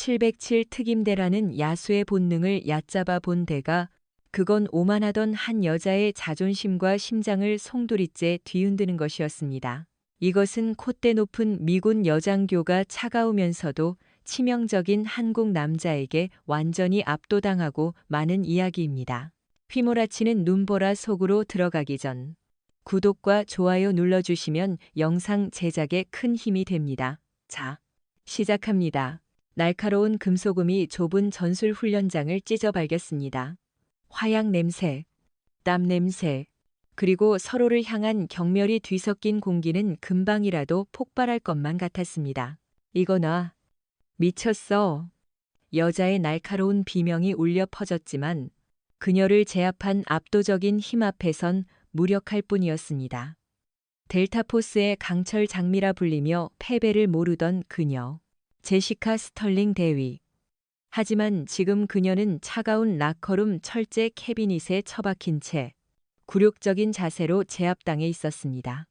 707 특임대라는 야수의 본능을 얕잡아 본 대가 그건 오만하던 한 여자의 자존심과 심장을 송두리째 뒤흔드는 것이었습니다. 이것은 콧대 높은 미군 여장교가 차가우면서도 치명적인 한국 남자에게 완전히 압도당하고 마는 이야기입니다. 휘몰아치는 눈보라 속으로 들어가기 전 구독과 좋아요 눌러주시면 영상 제작에 큰 힘이 됩니다. 자, 시작합니다. 날카로운 금소금이 좁은 전술 훈련장을 찢어 발겼습니다. 화약 냄새, 땀 냄새, 그리고 서로를 향한 경멸이 뒤섞인 공기는 금방이라도 폭발할 것만 같았습니다. 이거나 미쳤어. 여자의 날카로운 비명이 울려 퍼졌지만 그녀를 제압한 압도적인 힘 앞에선 무력할 뿐이었습니다. 델타포스의 강철 장미라 불리며 패배를 모르던 그녀, 제시카 스털링 대위. 하지만 지금 그녀는 차가운 라커룸 철제 캐비닛에 처박힌 채 굴욕적인 자세로 제압당해 있었습니다.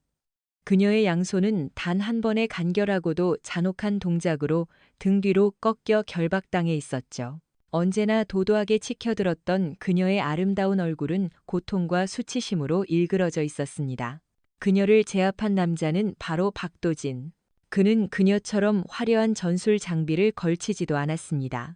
그녀의 양손은 단 한 번의 간결하고도 잔혹한 동작으로 등 뒤로 꺾여 결박당해 있었죠. 언제나 도도하게 치켜들었던 그녀의 아름다운 얼굴은 고통과 수치심으로 일그러져 있었습니다. 그녀를 제압한 남자는 바로 박도진. 그는 그녀처럼 화려한 전술 장비를 걸치지도 않았습니다.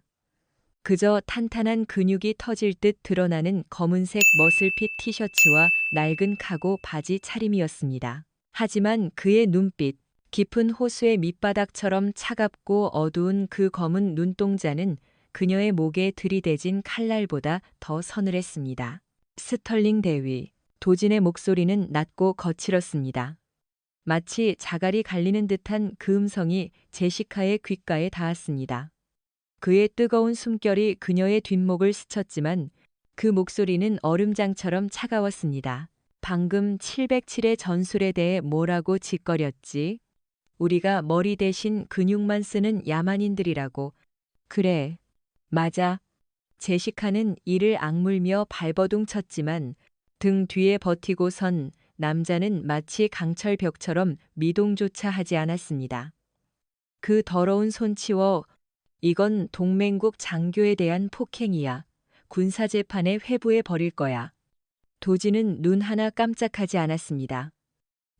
그저 탄탄한 근육이 터질 듯 드러나는 검은색 머슬핏 티셔츠와 낡은 카고 바지 차림이었습니다. 하지만 그의 눈빛, 깊은 호수의 밑바닥처럼 차갑고 어두운 그 검은 눈동자는 그녀의 목에 들이대진 칼날보다 더 서늘했습니다. 스털링 대위, 도진의 목소리는 낮고 거칠었습니다. 마치 자갈이 갈리는 듯한 그 음성이 제시카의 귓가에 닿았습니다. 그의 뜨거운 숨결이 그녀의 뒷목을 스쳤지만 그 목소리는 얼음장처럼 차가웠습니다. 방금 707의 전술에 대해 뭐라고 짓거렸지? 우리가 머리 대신 근육만 쓰는 야만인들이라고. 그래, 맞아. 제시카는 이를 악물며 발버둥 쳤지만 등 뒤에 버티고 선 남자는 마치 강철 벽처럼 미동조차 하지 않았습니다. 그 더러운 손 치워. 이건 동맹국 장교에 대한 폭행이야. 군사재판에 회부해 버릴 거야. 도진은 눈 하나 깜짝하지 않았습니다.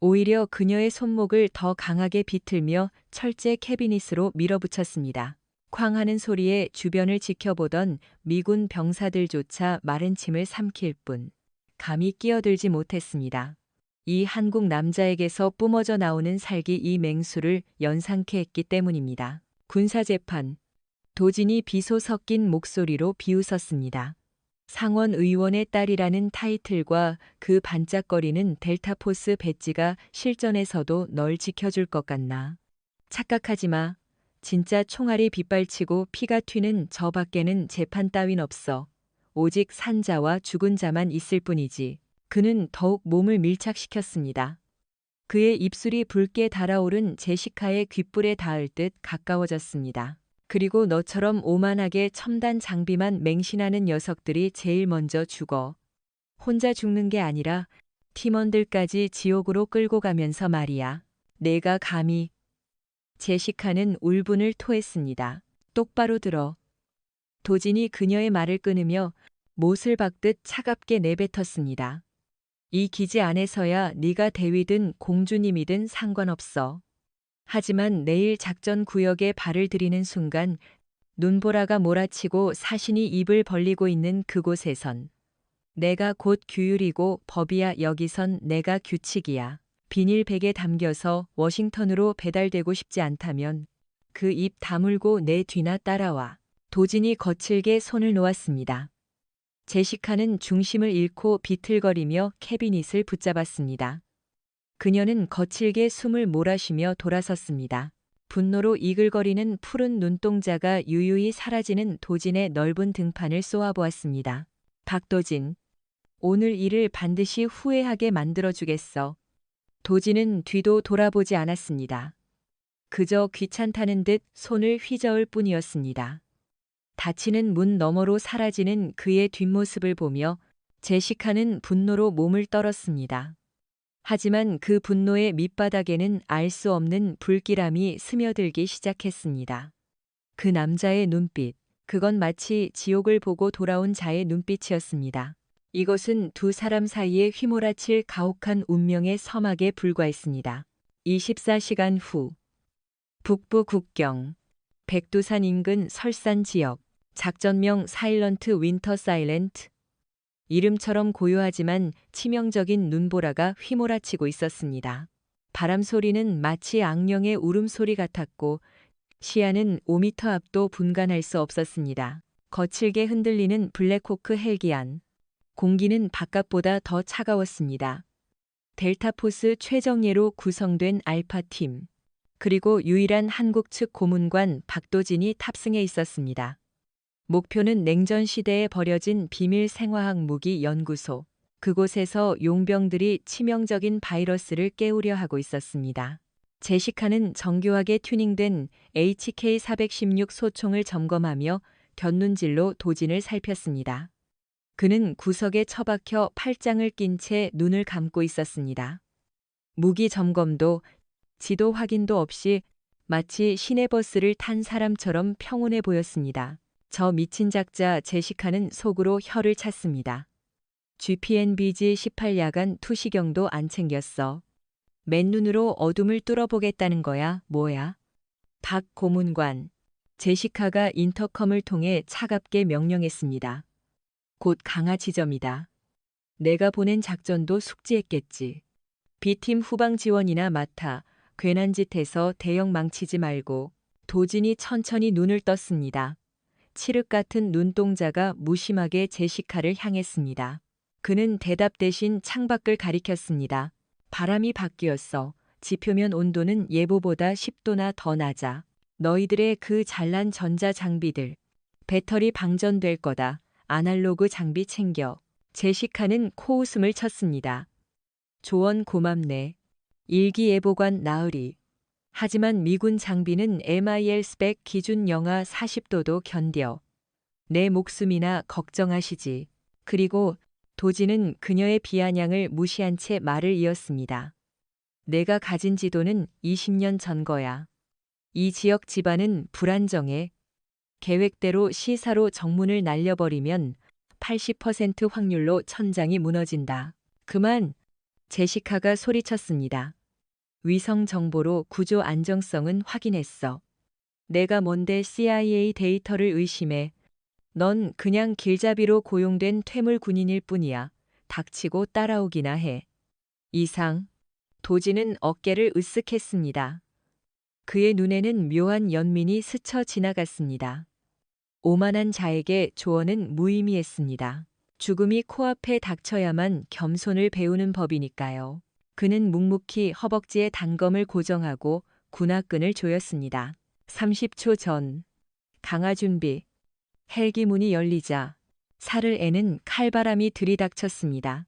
오히려 그녀의 손목을 더 강하게 비틀며 철제 캐비닛으로 밀어붙였습니다. 쾅 하는 소리에 주변을 지켜보던 미군 병사들조차 마른 침을 삼킬 뿐 감히 끼어들지 못했습니다. 이 한국 남자에게서 뿜어져 나오는 살기 이 맹수를 연상케 했기 때문입니다. 군사재판. 도진이 비소 섞인 목소리로 비웃었습니다. 상원 의원의 딸이라는 타이틀과 그 반짝거리는 델타포스 배지가 실전에서도 널 지켜줄 것 같나. 착각하지 마. 진짜 총알이 빗발치고 피가 튀는 저 밖에는 재판 따윈 없어. 오직 산자와 죽은 자만 있을 뿐이지. 그는 더욱 몸을 밀착시켰습니다. 그의 입술이 붉게 달아오른 제시카의 귓불에 닿을 듯 가까워졌습니다. 그리고 너처럼 오만하게 첨단 장비만 맹신하는 녀석들이 제일 먼저 죽어. 혼자 죽는 게 아니라 팀원들까지 지옥으로 끌고 가면서 말이야. 내가 감히. 제시카는 울분을 토했습니다. 똑바로 들어. 도진이 그녀의 말을 끊으며 못을 박듯 차갑게 내뱉었습니다. 이 기지 안에서야 네가 대위든 공주님이든 상관없어. 하지만 내일 작전 구역에 발을 들이는 순간 눈보라가 몰아치고 사신이 입을 벌리고 있는 그곳에선 내가 곧 규율이고 법이야. 여기선 내가 규칙이야. 비닐백에 담겨서 워싱턴으로 배달되고 싶지 않다면 그 입 다물고 내 뒤나 따라와. 도진이 거칠게 손을 놓았습니다. 제시카는 중심을 잃고 비틀거리며 캐비닛을 붙잡았습니다. 그녀는 거칠게 숨을 몰아쉬며 돌아섰습니다. 분노로 이글거리는 푸른 눈동자가 유유히 사라지는 도진의 넓은 등판을 쏘아보았습니다. 박도진, 오늘 일을 반드시 후회하게 만들어주겠어. 도진은 뒤도 돌아보지 않았습니다. 그저 귀찮다는 듯 손을 휘저을 뿐이었습니다. 닫히는 문 너머로 사라지는 그의 뒷모습을 보며 제시카는 분노로 몸을 떨었습니다. 하지만 그 분노의 밑바닥에는 알 수 없는 불길함이 스며들기 시작했습니다. 그 남자의 눈빛, 그건 마치 지옥을 보고 돌아온 자의 눈빛이었습니다. 이것은 두 사람 사이에 휘몰아칠 가혹한 운명의 서막에 불과했습니다. 24시간 후, 북부 국경, 백두산 인근 설산 지역, 작전명 사일런트 윈터 사일렌트. 이름처럼 고요하지만 치명적인 눈보라가 휘몰아치고 있었습니다. 바람 소리는 마치 악령의 울음소리 같았고 시야는 5미터 앞도 분간할 수 없었습니다. 거칠게 흔들리는 블랙호크 헬기 안. 공기는 바깥보다 더 차가웠습니다. 델타포스 최정예로 구성된 알파팀. 그리고 유일한 한국 측 고문관 박도진이 탑승해 있었습니다. 목표는 냉전 시대에 버려진 비밀 생화학 무기 연구소. 그곳에서 용병들이 치명적인 바이러스를 깨우려 하고 있었습니다. 제시카는 정교하게 튜닝된 HK-416 소총을 점검하며 곁눈질로 도진을 살폈습니다. 그는 구석에 처박혀 팔짱을 낀 채 눈을 감고 있었습니다. 무기 점검도 지도 확인도 없이 마치 시내버스를 탄 사람처럼 평온해 보였습니다. 저 미친 작자 제시카는 속으로 혀를 찼습니다. GPNBG-18 야간 투시경도 안 챙겼어. 맨눈으로 어둠을 뚫어보겠다는 거야, 뭐야? 박 고문관. 제시카가 인터컴을 통해 차갑게 명령했습니다. 곧 강화 지점이다. 내가 보낸 작전도 숙지했겠지. B팀 후방 지원이나 맡아. 괜한 짓 해서 대형 망치지 말고. 도진이 천천히 눈을 떴습니다. 칠흑 같은 눈동자가 무심하게 제시카를 향했습니다. 그는 대답 대신 창밖을 가리켰습니다. 바람이 바뀌었어. 지표면 온도는 예보보다 10도나 더 낮아. 너희들의 그 잘난 전자 장비들. 배터리 방전될 거다. 아날로그 장비 챙겨. 제시카는 코웃음을 쳤습니다. 조언 고맙네. 일기예보관 나으리. 하지만 미군 장비는 MIL 스펙 기준 영하 40도도 견뎌. 내 목숨이나 걱정하시지. 그리고 도진은 그녀의 비아냥을 무시한 채 말을 이었습니다. 내가 가진 지도는 20년 전 거야. 이 지역 지반은 불안정해. 계획대로 시사로 정문을 날려버리면 80% 확률로 천장이 무너진다. 그만! 제시카가 소리쳤습니다. 위성 정보로 구조 안정성은 확인했어. 내가 뭔데 CIA 데이터를 의심해. 넌 그냥 길잡이로 고용된 퇴물 군인일 뿐이야. 닥치고 따라오기나 해. 이상. 도진은 어깨를 으쓱했습니다. 그의 눈에는 묘한 연민이 스쳐 지나갔습니다. 오만한 자에게 조언은 무의미했습니다. 죽음이 코앞에 닥쳐야만 겸손을 배우는 법이니까요. 그는 묵묵히 허벅지에 단검을 고정하고 군화끈을 조였습니다. 30초 전. 강화 준비. 헬기 문이 열리자 살을 애는 칼바람이 들이닥쳤습니다.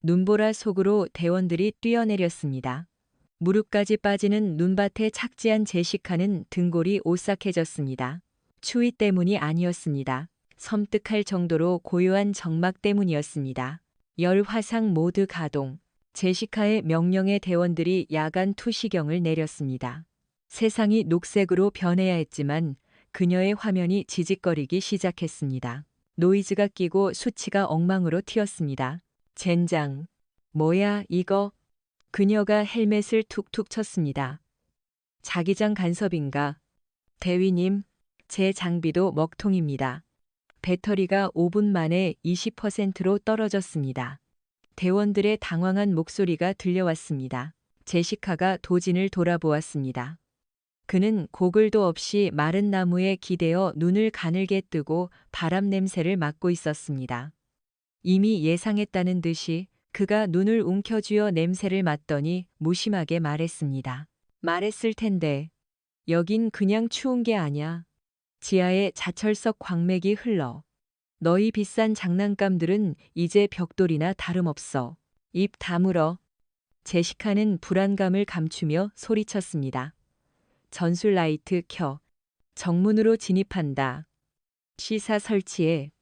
눈보라 속으로 대원들이 뛰어내렸습니다. 무릎까지 빠지는 눈밭에 착지한 제시카는 등골이 오싹해졌습니다. 추위 때문이 아니었습니다. 섬뜩할 정도로 고요한 정막 때문이었습니다. 열 화상 모드 가동. 제시카의 명령에 대원들이 야간 투시경을 내렸습니다. 세상이 녹색으로 변해야 했지만 그녀의 화면이 지직거리기 시작했습니다. 노이즈가 끼고 수치가 엉망으로 튀었습니다. 젠장. 뭐야 이거? 그녀가 헬멧을 툭툭 쳤습니다. 자기장 간섭인가? 대위님, 제 장비도 먹통입니다. 배터리가 5분 만에 20%로 떨어졌습니다. 대원들의 당황한 목소리가 들려왔습니다. 제시카가 도진을 돌아보았습니다. 그는 고글도 없이 마른 나무에 기대어 눈을 가늘게 뜨고 바람 냄새를 맡고 있었습니다. 이미 예상했다는 듯이 그가 눈을 움켜쥐어 냄새를 맡더니 무심하게 말했습니다. 말했을 텐데. 여긴 그냥 추운 게 아냐. 지하에 자철석 광맥이 흘러. 너희 비싼 장난감들은 이제 벽돌이나 다름없어. 입 다물어. 제시카는 불안감을 감추며 소리쳤습니다. 전술 라이트 켜. 정문으로 진입한다. 시사 설치해.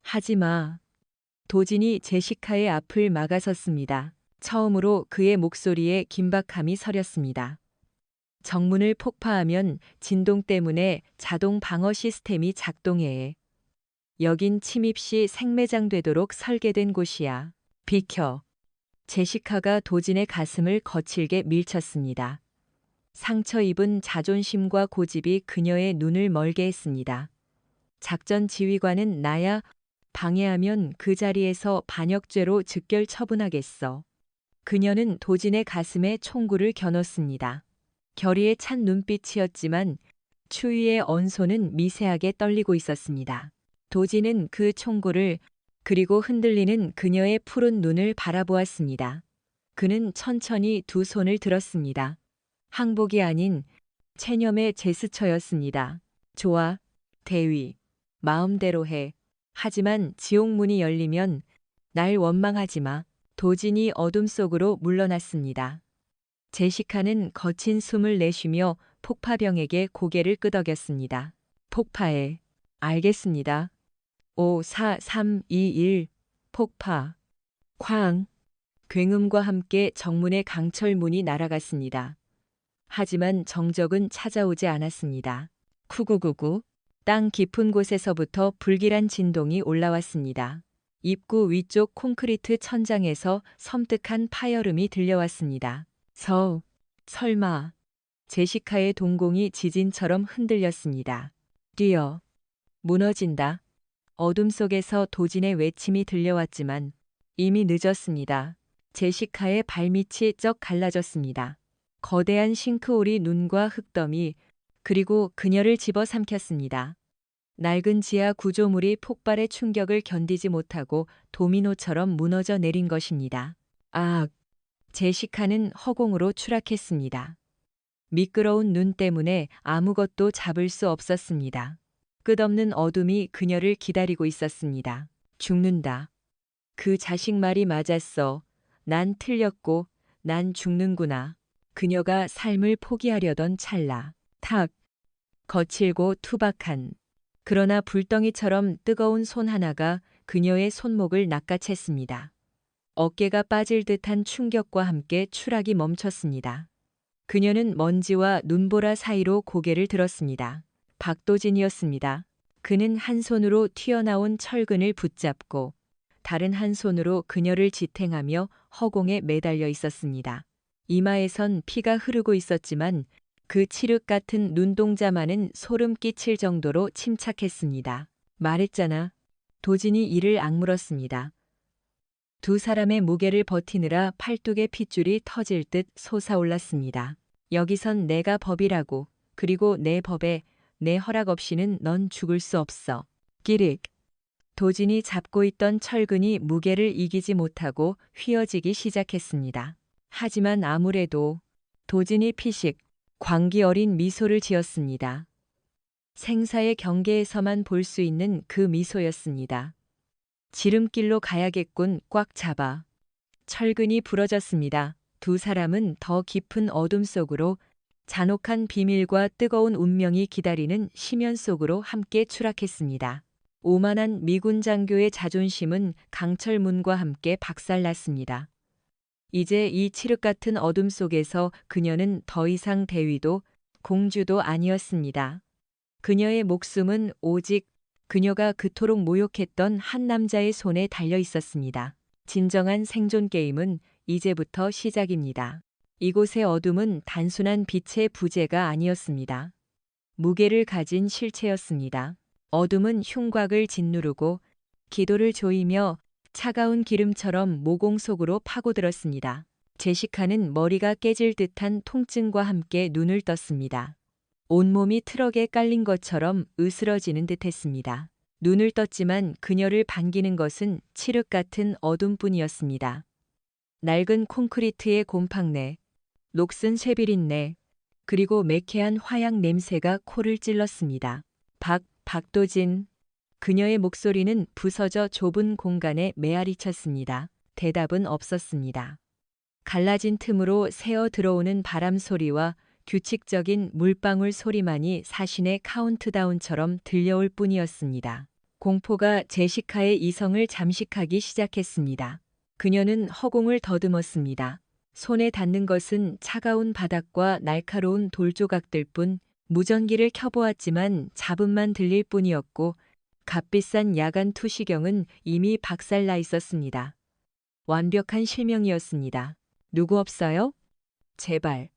하지마. 도진이 제시카의 앞을 막아섰습니다. 처음으로 그의 목소리에 긴박함이 서렸습니다. 정문을 폭파하면 진동 때문에 자동 방어 시스템이 작동해. 여긴 침입 시 생매장되도록 설계된 곳이야. 비켜. 제시카가 도진의 가슴을 거칠게 밀쳤습니다. 상처 입은 자존심과 고집이 그녀의 눈을 멀게 했습니다. 작전 지휘관은 나야. 방해하면 그 자리에서 반역죄로 즉결 처분하겠어. 그녀는 도진의 가슴에 총구를 겨눴습니다. 결의에 찬 눈빛이었지만 추위의 언소는 미세하게 떨리고 있었습니다. 도진은 그 총구를 그리고 흔들리는 그녀의 푸른 눈을 바라보았습니다. 그는 천천히 두 손을 들었습니다. 항복이 아닌 체념의 제스처였습니다. 좋아, 대위. 마음대로 해. 하지만 지옥문이 열리면 날 원망하지 마. 도진이 어둠 속으로 물러났습니다. 제시카는 거친 숨을 내쉬며 폭파병에게 고개를 끄덕였습니다. 폭파해. 알겠습니다. 5, 4, 3, 2, 1. 폭파. 쾅. 굉음과 함께 정문의 강철문이 날아갔습니다. 하지만 정적은 찾아오지 않았습니다. 쿠구구구. 땅 깊은 곳에서부터 불길한 진동이 올라왔습니다. 입구 위쪽 콘크리트 천장에서 섬뜩한 파열음이 들려왔습니다. 설마. 제시카의 동공이 지진처럼 흔들렸습니다. 뛰어. 무너진다. 어둠 속에서 도진의 외침이 들려왔지만 이미 늦었습니다. 제시카의 발밑이 쩍 갈라졌습니다. 거대한 싱크홀이 눈과 흙더미 그리고 그녀를 집어삼켰습니다. 낡은 지하 구조물이 폭발의 충격을 견디지 못하고 도미노처럼 무너져 내린 것입니다. 아! 제시카는 허공으로 추락했습니다. 미끄러운 눈 때문에 아무것도 잡을 수 없었습니다. 끝없는 어둠이 그녀를 기다리고 있었습니다. 죽는다. 그 자식 말이 맞았어. 난 틀렸고 난 죽는구나. 그녀가 삶을 포기하려던 찰나. 탁. 거칠고 투박한. 그러나 불덩이처럼 뜨거운 손 하나가 그녀의 손목을 낚아챘습니다. 어깨가 빠질 듯한 충격과 함께 추락이 멈췄습니다. 그녀는 먼지와 눈보라 사이로 고개를 들었습니다. 박도진이었습니다. 그는 한 손으로 튀어나온 철근을 붙잡고 다른 한 손으로 그녀를 지탱하며 허공에 매달려 있었습니다. 이마에선 피가 흐르고 있었지만 그 칠흑 같은 눈동자만은 소름 끼칠 정도로 침착했습니다. 말했잖아. 도진이 이를 악물었습니다. 두 사람의 무게를 버티느라 팔뚝의 핏줄이 터질 듯 솟아올랐습니다. 여기선 내가 법이라고. 그리고 내 법에 내 허락 없이는 넌 죽을 수 없어. 끼릭. 도진이 잡고 있던 철근이 무게를 이기지 못하고 휘어지기 시작했습니다. 하지만 아무래도 도진이 피식, 광기 어린 미소를 지었습니다. 생사의 경계에서만 볼 수 있는 그 미소였습니다. 지름길로 가야겠군. 꽉 잡아. 철근이 부러졌습니다. 두 사람은 더 깊은 어둠 속으로 잔혹한 비밀과 뜨거운 운명이 기다리는 심연 속으로 함께 추락했습니다. 오만한 미군 장교의 자존심은 강철문과 함께 박살났습니다. 이제 이 칠흑 같은 어둠 속에서 그녀는 더 이상 대위도 공주도 아니었습니다. 그녀의 목숨은 오직 그녀가 그토록 모욕했던 한 남자의 손에 달려 있었습니다. 진정한 생존 게임은 이제부터 시작입니다. 이곳의 어둠은 단순한 빛의 부재가 아니었습니다. 무게를 가진 실체였습니다. 어둠은 흉곽을 짓누르고 기도를 조이며 차가운 기름처럼 모공 속으로 파고들었습니다. 제시카는 머리가 깨질 듯한 통증과 함께 눈을 떴습니다. 온몸이 트럭에 깔린 것처럼 으스러지는 듯했습니다. 눈을 떴지만 그녀를 반기는 것은 칠흑 같은 어둠뿐이었습니다. 낡은 콘크리트의 곰팡내, 녹슨 쇠비린내, 그리고 매캐한 화약 냄새가 코를 찔렀습니다. 박도진. 그녀의 목소리는 부서져 좁은 공간에 메아리쳤습니다. 대답은 없었습니다. 갈라진 틈으로 새어 들어오는 바람 소리와 규칙적인 물방울 소리만이 사신의 카운트다운처럼 들려올 뿐이었습니다. 공포가 제시카의 이성을 잠식하기 시작했습니다. 그녀는 허공을 더듬었습니다. 손에 닿는 것은 차가운 바닥과 날카로운 돌조각들 뿐. 무전기를 켜보았지만 잡음만 들릴 뿐이었고 값비싼 야간 투시경은 이미 박살나 있었습니다. 완벽한 실명이었습니다. 누구 없어요? 제발.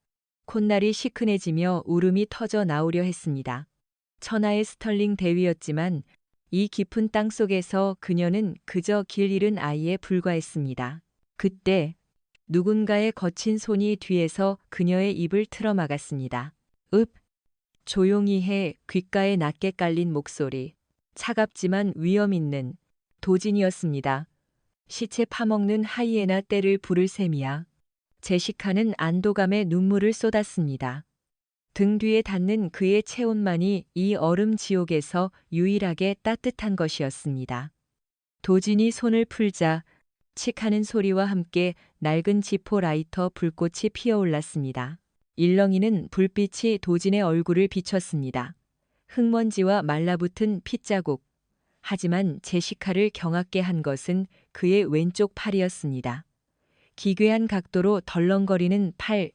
콧날이 시큰해지며 울음이 터져 나오려 했습니다. 천하의 스털링 대위였지만 이 깊은 땅 속에서 그녀는 그저 길 잃은 아이에 불과했습니다. 그때 누군가의 거친 손이 뒤에서 그녀의 입을 틀어막았습니다. 읍! 조용히 해. 귓가에 낮게 깔린 목소리. 차갑지만 위험 있는 도진이었습니다. 시체 파먹는 하이에나 떼를 부를 셈이야. 제시카는 안도감에 눈물을 쏟았습니다. 등 뒤에 닿는 그의 체온만이 이 얼음 지옥에서 유일하게 따뜻한 것이었습니다. 도진이 손을 풀자 칙하는 소리와 함께 낡은 지포 라이터 불꽃이 피어올랐습니다. 일렁이는 불빛이 도진의 얼굴을 비췄습니다. 흙먼지와 말라붙은 핏자국. 하지만 제시카를 경악게 한 것은 그의 왼쪽 팔이었습니다. 기괴한 각도로 덜렁거리는 팔,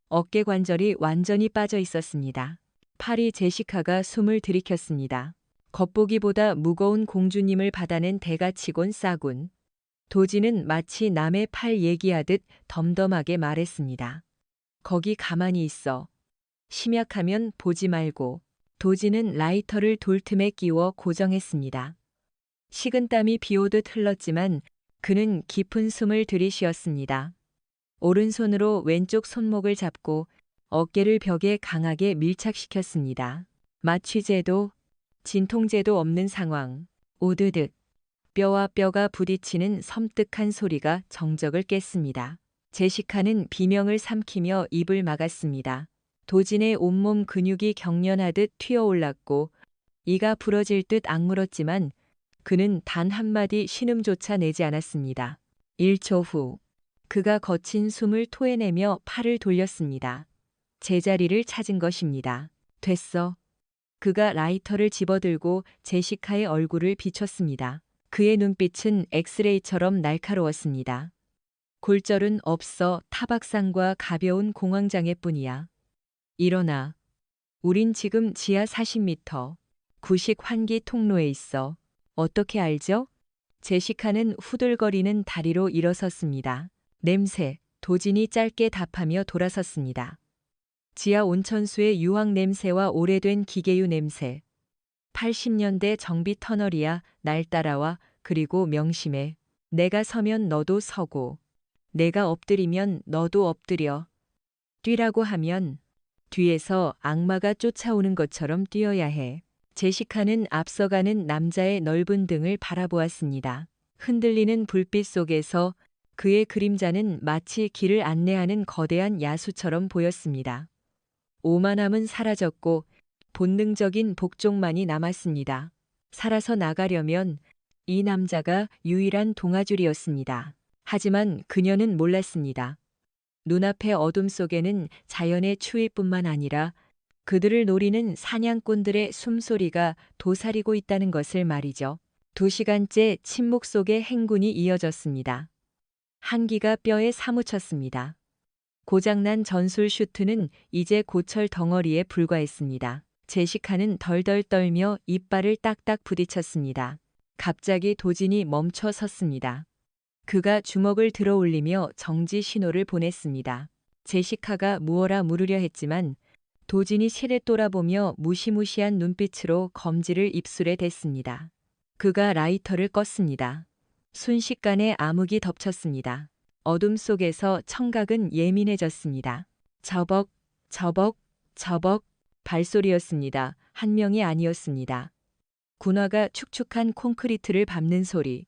어깨 관절이 완전히 빠져 있었습니다. 팔이 제시카가 숨을 들이켰습니다. 겉보기보다 무거운 공주님을 받아낸 대가치곤 싸군. 도진은 마치 남의 팔 얘기하듯 덤덤하게 말했습니다. 거기 가만히 있어. 심약하면 보지 말고. 도진은 라이터를 돌틈에 끼워 고정했습니다. 식은땀이 비오듯 흘렀지만 그는 깊은 숨을 들이쉬었습니다. 오른손으로 왼쪽 손목을 잡고 어깨를 벽에 강하게 밀착시켰습니다. 마취제도, 진통제도 없는 상황. 오드득. 뼈와 뼈가 부딪히는 섬뜩한 소리가 정적을 깼습니다. 제시카는 비명을 삼키며 입을 막았습니다. 도진의 온몸 근육이 경련하듯 튀어올랐고 이가 부러질 듯 악물었지만 그는 단 한마디 신음조차 내지 않았습니다. 1초 후 그가 거친 숨을 토해내며 팔을 돌렸습니다. 제자리를 찾은 것입니다. 됐어. 그가 라이터를 집어들고 제시카의 얼굴을 비췄습니다. 그의 눈빛은 엑스레이처럼 날카로웠습니다. 골절은 없어. 타박상과 가벼운 공황장애뿐이야. 일어나. 우린 지금 지하 40m, 구식 환기 통로에 있어. 어떻게 알죠? 제시카는 후들거리는 다리로 일어섰습니다. 냄새. 도진이 짧게 답하며 돌아섰습니다. 지하 온천수의 유황 냄새와 오래된 기계유 냄새. 80년대 정비 터널이야. 날 따라와. 그리고 명심해. 내가 서면 너도 서고. 내가 엎드리면 너도 엎드려. 뛰라고 하면 뒤에서 악마가 쫓아오는 것처럼 뛰어야 해. 제시카는 앞서가는 남자의 넓은 등을 바라보았습니다. 흔들리는 불빛 속에서 그의 그림자는 마치 길을 안내하는 거대한 야수처럼 보였습니다. 오만함은 사라졌고 본능적인 복종만이 남았습니다. 살아서 나가려면 이 남자가 유일한 동아줄이었습니다. 하지만 그녀는 몰랐습니다. 눈앞의 어둠 속에는 자연의 추위뿐만 아니라 그들을 노리는 사냥꾼들의 숨소리가 도사리고 있다는 것을 말이죠. 2시간째 침묵 속에 행군이 이어졌습니다. 한기가 뼈에 사무쳤습니다. 고장난 전술 슈트는 이제 고철 덩어리에 불과했습니다. 제시카는 덜덜 떨며 이빨을 딱딱 부딪혔습니다. 갑자기 도진이 멈춰 섰습니다. 그가 주먹을 들어 올리며 정지 신호를 보냈습니다. 제시카가 무어라 물으려 했지만 도진이 실에 돌아보며 무시무시한 눈빛으로 검지를 입술에 댔습니다. 그가 라이터를 껐습니다. 순식간에 암흑이 덮쳤습니다. 어둠 속에서 청각은 예민해졌습니다. 저벅, 저벅, 저벅 발소리였습니다. 한 명이 아니었습니다. 군화가 축축한 콘크리트를 밟는 소리.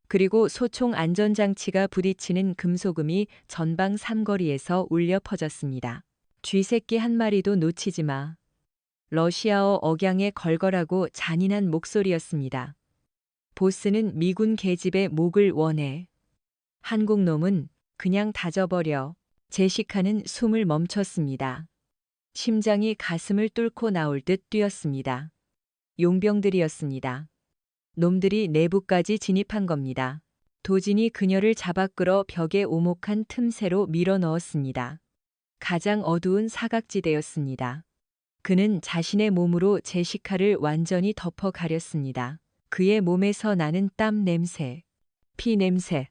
그리고 소총 안전장치가 부딪히는 금소금이 전방 삼거리에서 울려 퍼졌습니다. 쥐새끼 한 마리도 놓치지 마. 러시아어 억양의 걸걸하고 잔인한 목소리였습니다. 보스는 미군 계집의 목을 원해. 한국 놈은 그냥 다져버려. 제시카는 숨을 멈췄습니다. 심장이 가슴을 뚫고 나올 듯 뛰었습니다. 용병들이었습니다. 놈들이 내부까지 진입한 겁니다. 도진이 그녀를 잡아 끌어 벽에 오목한 틈새로 밀어 넣었습니다. 가장 어두운 사각지대였습니다. 그는 자신의 몸으로 제시카를 완전히 덮어 가렸습니다. 그의 몸에서 나는 땀 냄새, 피 냄새,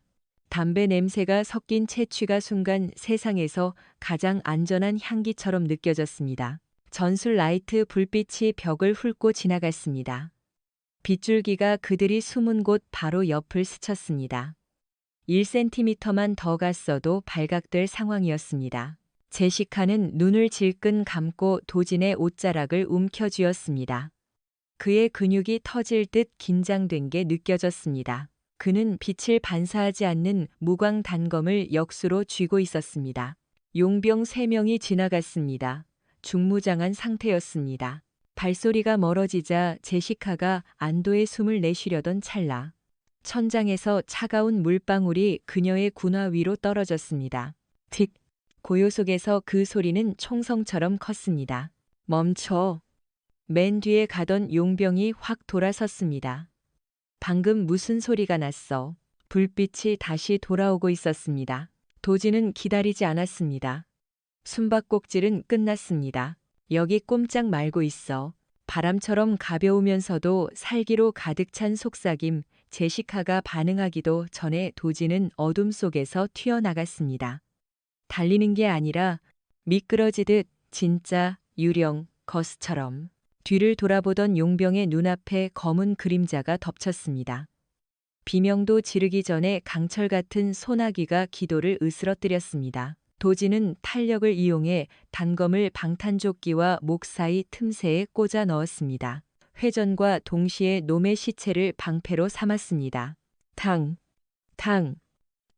담배 냄새가 섞인 채취가 순간 세상에서 가장 안전한 향기처럼 느껴졌습니다. 전술 라이트 불빛이 벽을 훑고 지나갔습니다. 빗줄기가 그들이 숨은 곳 바로 옆을 스쳤습니다. 1cm만 더 갔어도 발각될 상황이었습니다. 제시카는 눈을 질끈 감고 도진의 옷자락을 움켜쥐었습니다. 그의 근육이 터질 듯 긴장된 게 느껴졌습니다. 그는 빛을 반사하지 않는 무광 단검을 역수로 쥐고 있었습니다. 용병 3명이 지나갔습니다. 중무장한 상태였습니다. 발소리가 멀어지자 제시카가 안도의 숨을 내쉬려던 찰나 천장에서 차가운 물방울이 그녀의 군화 위로 떨어졌습니다. 틱! 고요 속에서 그 소리는 총성처럼 컸습니다. 멈춰! 맨 뒤에 가던 용병이 확 돌아섰습니다. 방금 무슨 소리가 났어? 불빛이 다시 돌아오고 있었습니다. 도진은 기다리지 않았습니다. 숨바꼭질은 끝났습니다. 여기 꼼짝 말고 있어. 바람처럼 가벼우면서도 살기로 가득 찬 속삭임, 제시카가 반응하기도 전에 도진은 어둠 속에서 튀어나갔습니다. 달리는 게 아니라 미끄러지듯 진짜 유령, 거스처럼. 뒤를 돌아보던 용병의 눈앞에 검은 그림자가 덮쳤습니다. 비명도 지르기 전에 강철 같은 소나기가 기도를 으스러뜨렸습니다. 도진은 탄력을 이용해 단검을 방탄조끼와 목 사이 틈새에 꽂아 넣었습니다. 회전과 동시에 놈의 시체를 방패로 삼았습니다. 탕! 탕!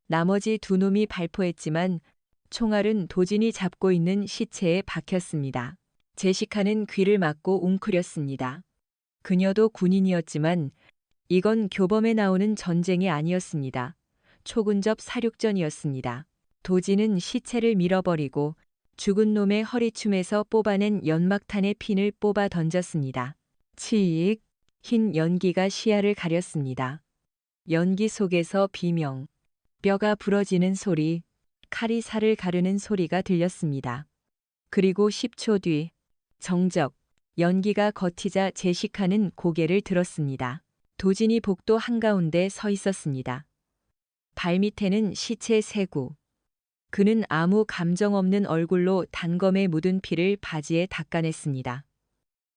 나머지 2놈이 발포했지만 총알은 도진이 잡고 있는 시체에 박혔습니다. 제시카는 귀를 막고 웅크렸습니다. 그녀도 군인이었지만 이건 교범에 나오는 전쟁이 아니었습니다. 초근접 사륙전이었습니다. 도진은 시체를 밀어버리고 죽은 놈의 허리춤에서 뽑아낸 연막탄의 핀을 뽑아 던졌습니다. 치익! 흰 연기가 시야를 가렸습니다. 연기 속에서 비명, 뼈가 부러지는 소리, 칼이 살을 가르는 소리가 들렸습니다. 그리고 10초 뒤, 정적, 연기가 겉이자 제시카는 고개를 들었습니다. 도진이 복도 한가운데 서 있었습니다. 발밑에는 시체 3구. 그는 아무 감정 없는 얼굴로 단검에 묻은 피를 바지에 닦아냈습니다.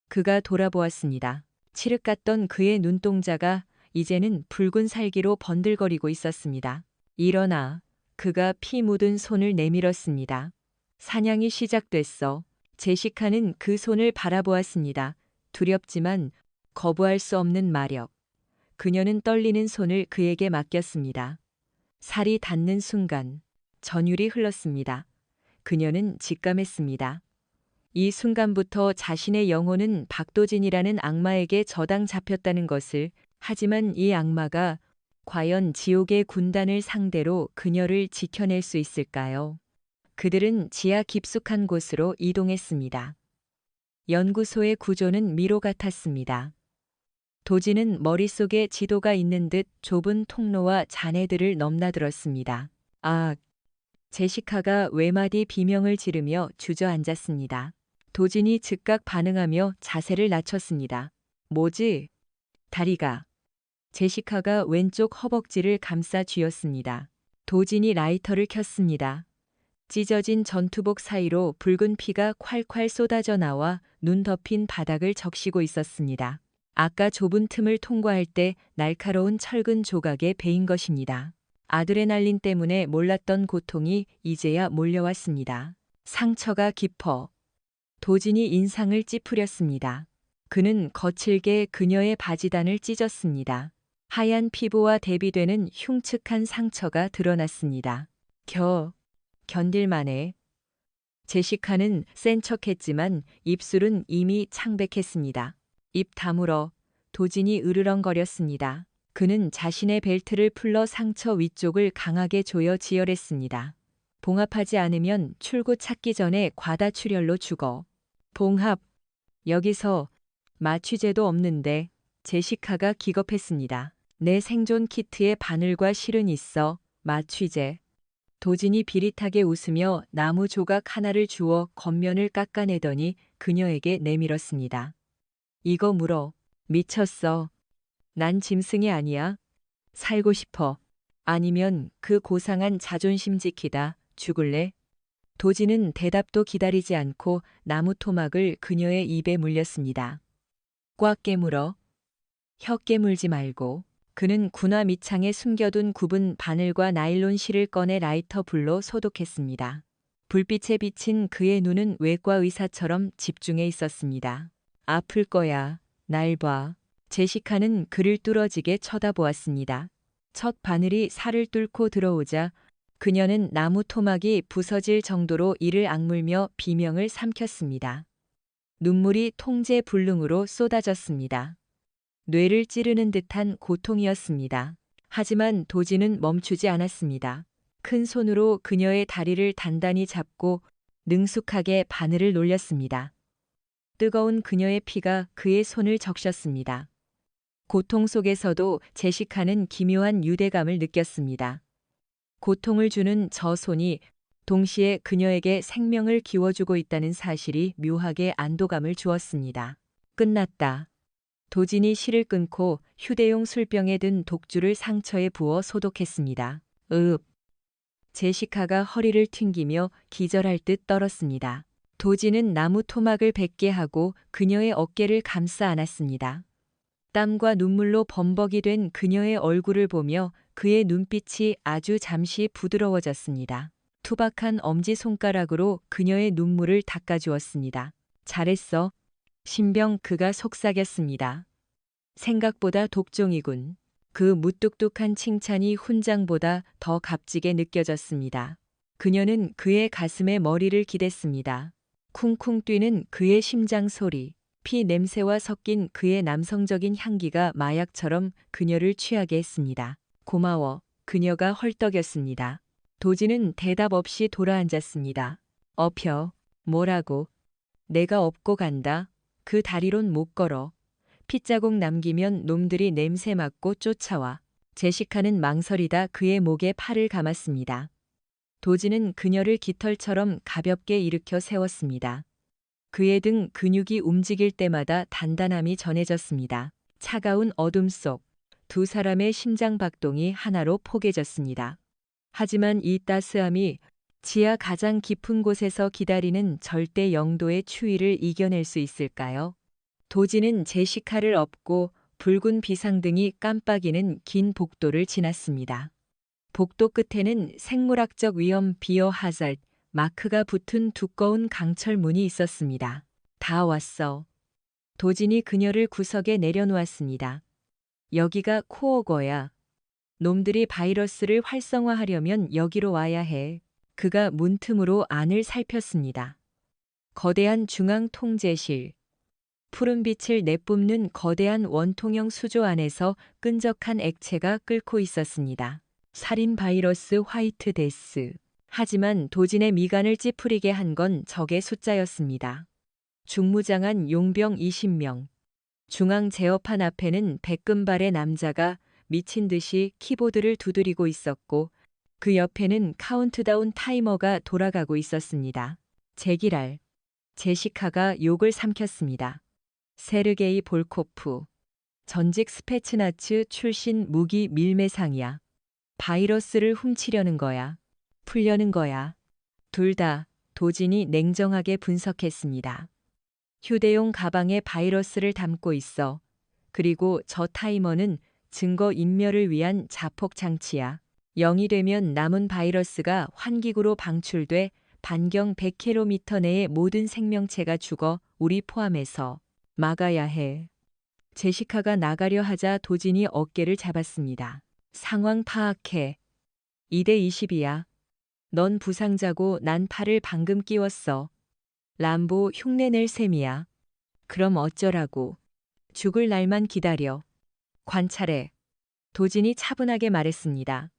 그가 돌아보았습니다. 칠흑 같던 그의 눈동자가 이제는 붉은 살기로 번들거리고 있었습니다. 일어나. 그가 피 묻은 손을 내밀었습니다. 사냥이 시작됐어. 제시카는 그 손을 바라보았습니다. 두렵지만 거부할 수 없는 마력. 그녀는 떨리는 손을 그에게 맡겼습니다. 살이 닿는 순간 전율이 흘렀습니다. 그녀는 직감했습니다. 이 순간부터 자신의 영혼은 박도진이라는 악마에게 저당 잡혔다는 것을. 하지만 이 악마가 과연 지옥의 군단을 상대로 그녀를 지켜낼 수 있을까요? 그들은 지하 깊숙한 곳으로 이동했습니다. 연구소의 구조는 미로 같았습니다. 도진은 머릿속에 지도가 있는 듯 좁은 통로와 잔해들을 넘나들었습니다. 아! 제시카가 외마디 비명을 지르며 주저앉았습니다. 도진이 즉각 반응하며 자세를 낮췄습니다. 뭐지? 다리가. 제시카가 왼쪽 허벅지를 감싸 쥐었습니다. 도진이 라이터를 켰습니다. 찢어진 전투복 사이로 붉은 피가 콸콸 쏟아져 나와 눈 덮인 바닥을 적시고 있었습니다. 아까 좁은 틈을 통과할 때 날카로운 철근 조각에 베인 것입니다. 아드레날린 때문에 몰랐던 고통이 이제야 몰려왔습니다. 상처가 깊어. 도진이 인상을 찌푸렸습니다. 그는 거칠게 그녀의 바지단을 찢었습니다. 하얀 피부와 대비되는 흉측한 상처가 드러났습니다. 견딜만해. 제시카는 센 척했지만 입술은 이미 창백했습니다. 입 다물어. 도진이 으르렁거렸습니다. 그는 자신의 벨트를 풀러 상처 위쪽을 강하게 조여 지혈했습니다. 봉합하지 않으면 출구 찾기 전에 과다출혈로 죽어. 봉합. 여기서 마취제도 없는데. 제시카가 기겁했습니다. 내 생존 키트에 바늘과 실은 있어. 마취제. 도진이 비릿하게 웃으며 나무 조각 하나를 주워 겉면을 깎아내더니 그녀에게 내밀었습니다. 이거 물어. 미쳤어. 난 짐승이 아니야. 살고 싶어. 아니면 그 고상한 자존심 지키다 죽을래? 도진은 대답도 기다리지 않고 나무 토막을 그녀의 입에 물렸습니다. 꽉 깨물어. 혀 깨물지 말고. 그는 군화 밑창에 숨겨둔 굽은 바늘과 나일론 실을 꺼내 라이터 불로 소독했습니다. 불빛에 비친 그의 눈은 외과 의사처럼 집중해 있었습니다. 아플 거야. 날 봐. 제시카는 그를 뚫어지게 쳐다보았습니다. 첫 바늘이 살을 뚫고 들어오자 그녀는 나무 토막이 부서질 정도로 이를 악물며 비명을 삼켰습니다. 눈물이 통제 불능으로 쏟아졌습니다. 뇌를 찌르는 듯한 고통이었습니다. 하지만 도진은 멈추지 않았습니다. 큰 손으로 그녀의 다리를 단단히 잡고 능숙하게 바늘을 놀렸습니다. 뜨거운 그녀의 피가 그의 손을 적셨습니다. 고통 속에서도 제시카는 기묘한 유대감을 느꼈습니다. 고통을 주는 저 손이 동시에 그녀에게 생명을 기워주고 있다는 사실이 묘하게 안도감을 주었습니다. 끝났다. 도진이 실을 끊고 휴대용 술병에 든 독주를 상처에 부어 소독했습니다. 제시카가 허리를 튕기며 기절할 듯 떨었습니다. 도진은 나무 토막을 뱉게 하고 그녀의 어깨를 감싸 안았습니다. 땀과 눈물로 범벅이 된 그녀의 얼굴을 보며 그의 눈빛이 아주 잠시 부드러워졌습니다. 투박한 엄지손가락으로 그녀의 눈물을 닦아주었습니다. 잘했어. 신병 그가 속삭였습니다. 생각보다 독종이군. 그 무뚝뚝한 칭찬이 훈장보다 더 값지게 느껴졌습니다. 그녀는 그의 가슴에 머리를 기댔습니다. 쿵쿵 뛰는 그의 심장 소리, 피 냄새와 섞인 그의 남성적인 향기가 마약처럼 그녀를 취하게 했습니다. 고마워. 그녀가 헐떡였습니다. 도진은 대답 없이 돌아앉았습니다. 업혀. 뭐라고? 내가 업고 간다. 그 다리론 못 걸어. 핏자국 남기면 놈들이 냄새 맡고 쫓아와. 제시카는 망설이다 그의 목에 팔을 감았습니다. 도진은 그녀를 깃털처럼 가볍게 일으켜 세웠습니다. 그의 등 근육이 움직일 때마다 단단함이 전해졌습니다. 차가운 어둠 속 두 사람의 심장 박동이 하나로 포개졌습니다. 하지만 이 따스함이 지하 가장 깊은 곳에서 기다리는 절대 영도의 추위를 이겨낼 수 있을까요? 도진은 제시카를 업고 붉은 비상등이 깜빡이는 긴 복도를 지났습니다. 복도 끝에는 생물학적 위험 비어 하잘 마크가 붙은 두꺼운 강철 문이 있었습니다. 다 왔어. 도진이 그녀를 구석에 내려놓았습니다. 여기가 코어거야. 놈들이 바이러스를 활성화하려면 여기로 와야 해. 그가 문틈으로 안을 살폈습니다. 거대한 중앙 통제실. 푸른 빛을 내뿜는 거대한 원통형 수조 안에서 끈적한 액체가 끓고 있었습니다. 살인 바이러스 화이트 데스. 하지만 도진의 미간을 찌푸리게 한 건 적의 숫자였습니다. 중무장한 용병 20명. 중앙 제어판 앞에는 백금발의 남자가 미친 듯이 키보드를 두드리고 있었고 그 옆에는 카운트다운 타이머가 돌아가고 있었습니다. 제기랄. 제시카가 욕을 삼켰습니다. 세르게이 볼코프. 전직 스페츠나츠 출신 무기 밀매상이야. 바이러스를 훔치려는 거야. 풀려는 거야. 둘 다 도진이 냉정하게 분석했습니다. 휴대용 가방에 바이러스를 담고 있어. 그리고 저 타이머는 증거 인멸을 위한 자폭 장치야. 0이 되면 남은 바이러스가 환기구로 방출돼 반경 100km 내의 모든 생명체가 죽어 우리 포함해서 막아야 해. 제시카가 나가려 하자 도진이 어깨를 잡았습니다. 상황 파악해. 2대 20이야. 넌 부상자고 난 팔을 방금 끼웠어. 람보 흉내낼 셈이야. 그럼 어쩌라고. 죽을 날만 기다려. 관찰해. 도진이 차분하게 말했습니다.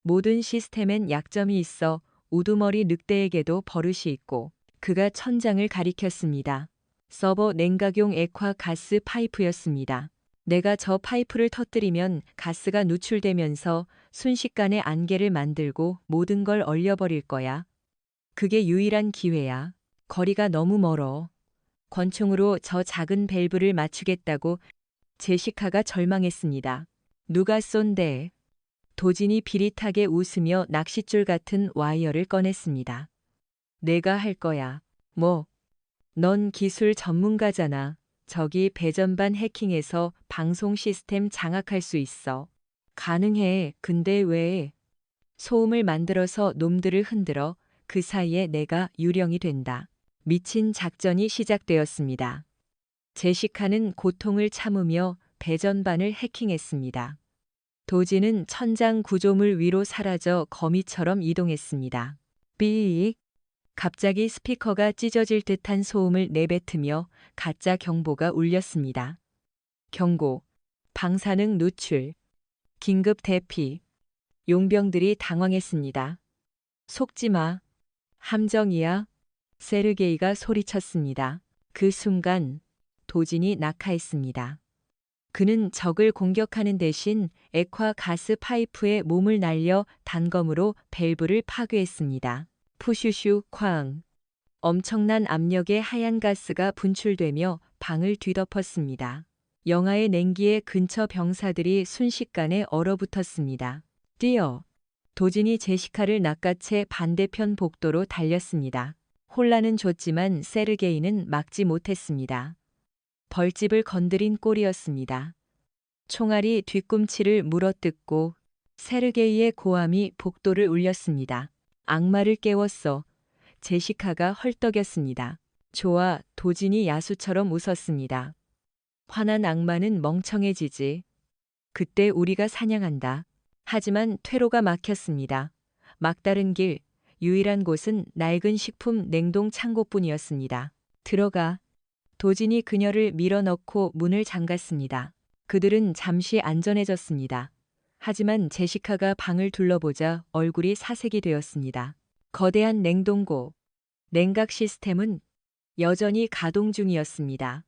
모든 시스템엔 약점이 있어 우두머리 늑대에게도 버릇이 있고 그가 천장을 가리켰습니다. 서버 냉각용 액화 가스 파이프였습니다. 내가 저 파이프를 터뜨리면 가스가 누출되면서 순식간에 안개를 만들고 모든 걸 얼려버릴 거야. 그게 유일한 기회야. 거리가 너무 멀어. 권총으로 저 작은 밸브를 맞추겠다고 제시카가 절망했습니다. 누가 쏜대? 도진이 비릿하게 웃으며 낚싯줄 같은 와이어를 꺼냈습니다. 내가 할 거야. 뭐? 넌 기술 전문가잖아. 저기 배전반 해킹해서 방송 시스템 장악할 수 있어. 가능해. 근데 왜? 소음을 만들어서 놈들을 흔들어 그 사이에 내가 유령이 된다. 미친 작전이 시작되었습니다. 제시카는 고통을 참으며 배전반을 해킹했습니다. 도지는 천장 구조물 위로 사라져 거미처럼 이동했습니다. 삐익! 갑자기 스피커가 찢어질 듯한 소음을 내뱉으며 가짜 경보가 울렸습니다. 경고, 방사능 누출, 긴급 대피. 용병들이 당황했습니다. 속지 마. 함정이야. 세르게이가 소리쳤습니다. 그 순간 도진이 낙하했습니다. 그는 적을 공격하는 대신 액화 가스 파이프에 몸을 날려 단검으로 밸브를 파괴했습니다. 푸슈슈 쾅. 엄청난 압력의 하얀 가스가 분출되며 방을 뒤덮었습니다. 영하의 냉기에 근처 병사들이 순식간에 얼어붙었습니다. 뛰어! 도진이 제시카를 낚아채 반대편 복도로 달렸습니다. 혼란은 줬지만 세르게이는 막지 못했습니다. 벌집을 건드린 꼴이었습니다. 총알이 뒤꿈치를 물어뜯고 세르게이의 고함이 복도를 울렸습니다. 악마를 깨웠어. 제시카가 헐떡였습니다. 좋아, 도진이 야수처럼 웃었습니다. 화난 악마는 멍청해지지. 그때 우리가 사냥한다. 하지만 퇴로가 막혔습니다. 막다른 길, 유일한 곳은 낡은 식품 냉동 창고뿐이었습니다. 들어가. 도진이 그녀를 밀어넣고 문을 잠갔습니다. 그들은 잠시 안전해졌습니다. 하지만 제시카가 방을 둘러보자 얼굴이 사색이 되었습니다. 거대한 냉동고, 냉각 시스템은 여전히 가동 중이었습니다.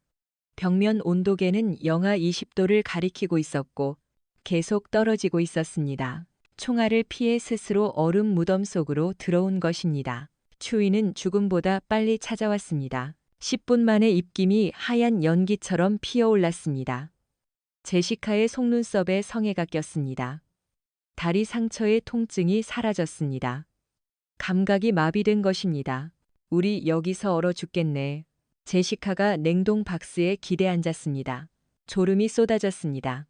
벽면 온도계는 영하 20도를 가리키고 있었고 계속 떨어지고 있었습니다. 총알을 피해 스스로 얼음 무덤 속으로 들어온 것입니다. 추위는 죽음보다 빨리 찾아왔습니다. 10분 만에 입김이 하얀 연기처럼 피어올랐습니다. 제시카의 속눈썹에 성에가 꼈습니다. 다리 상처의 통증이 사라졌습니다. 감각이 마비된 것입니다. 우리 여기서 얼어 죽겠네. 제시카가 냉동 박스에 기대앉았습니다. 졸음이 쏟아졌습니다.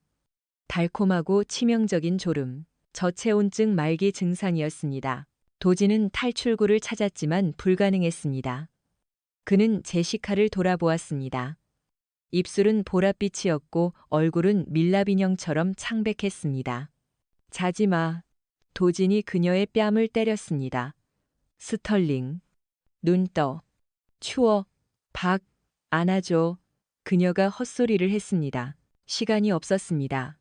달콤하고 치명적인 졸음. 저체온증 말기 증상이었습니다. 도지는 탈출구를 찾았지만 불가능했습니다. 그는 제시카를 돌아보았습니다. 입술은 보랏빛이었고 얼굴은 밀랍인형처럼 창백했습니다. 자지마. 도진이 그녀의 뺨을 때렸습니다. 스털링. 눈 떠. 추워. 박. 안아줘. 그녀가 헛소리를 했습니다. 시간이 없었습니다.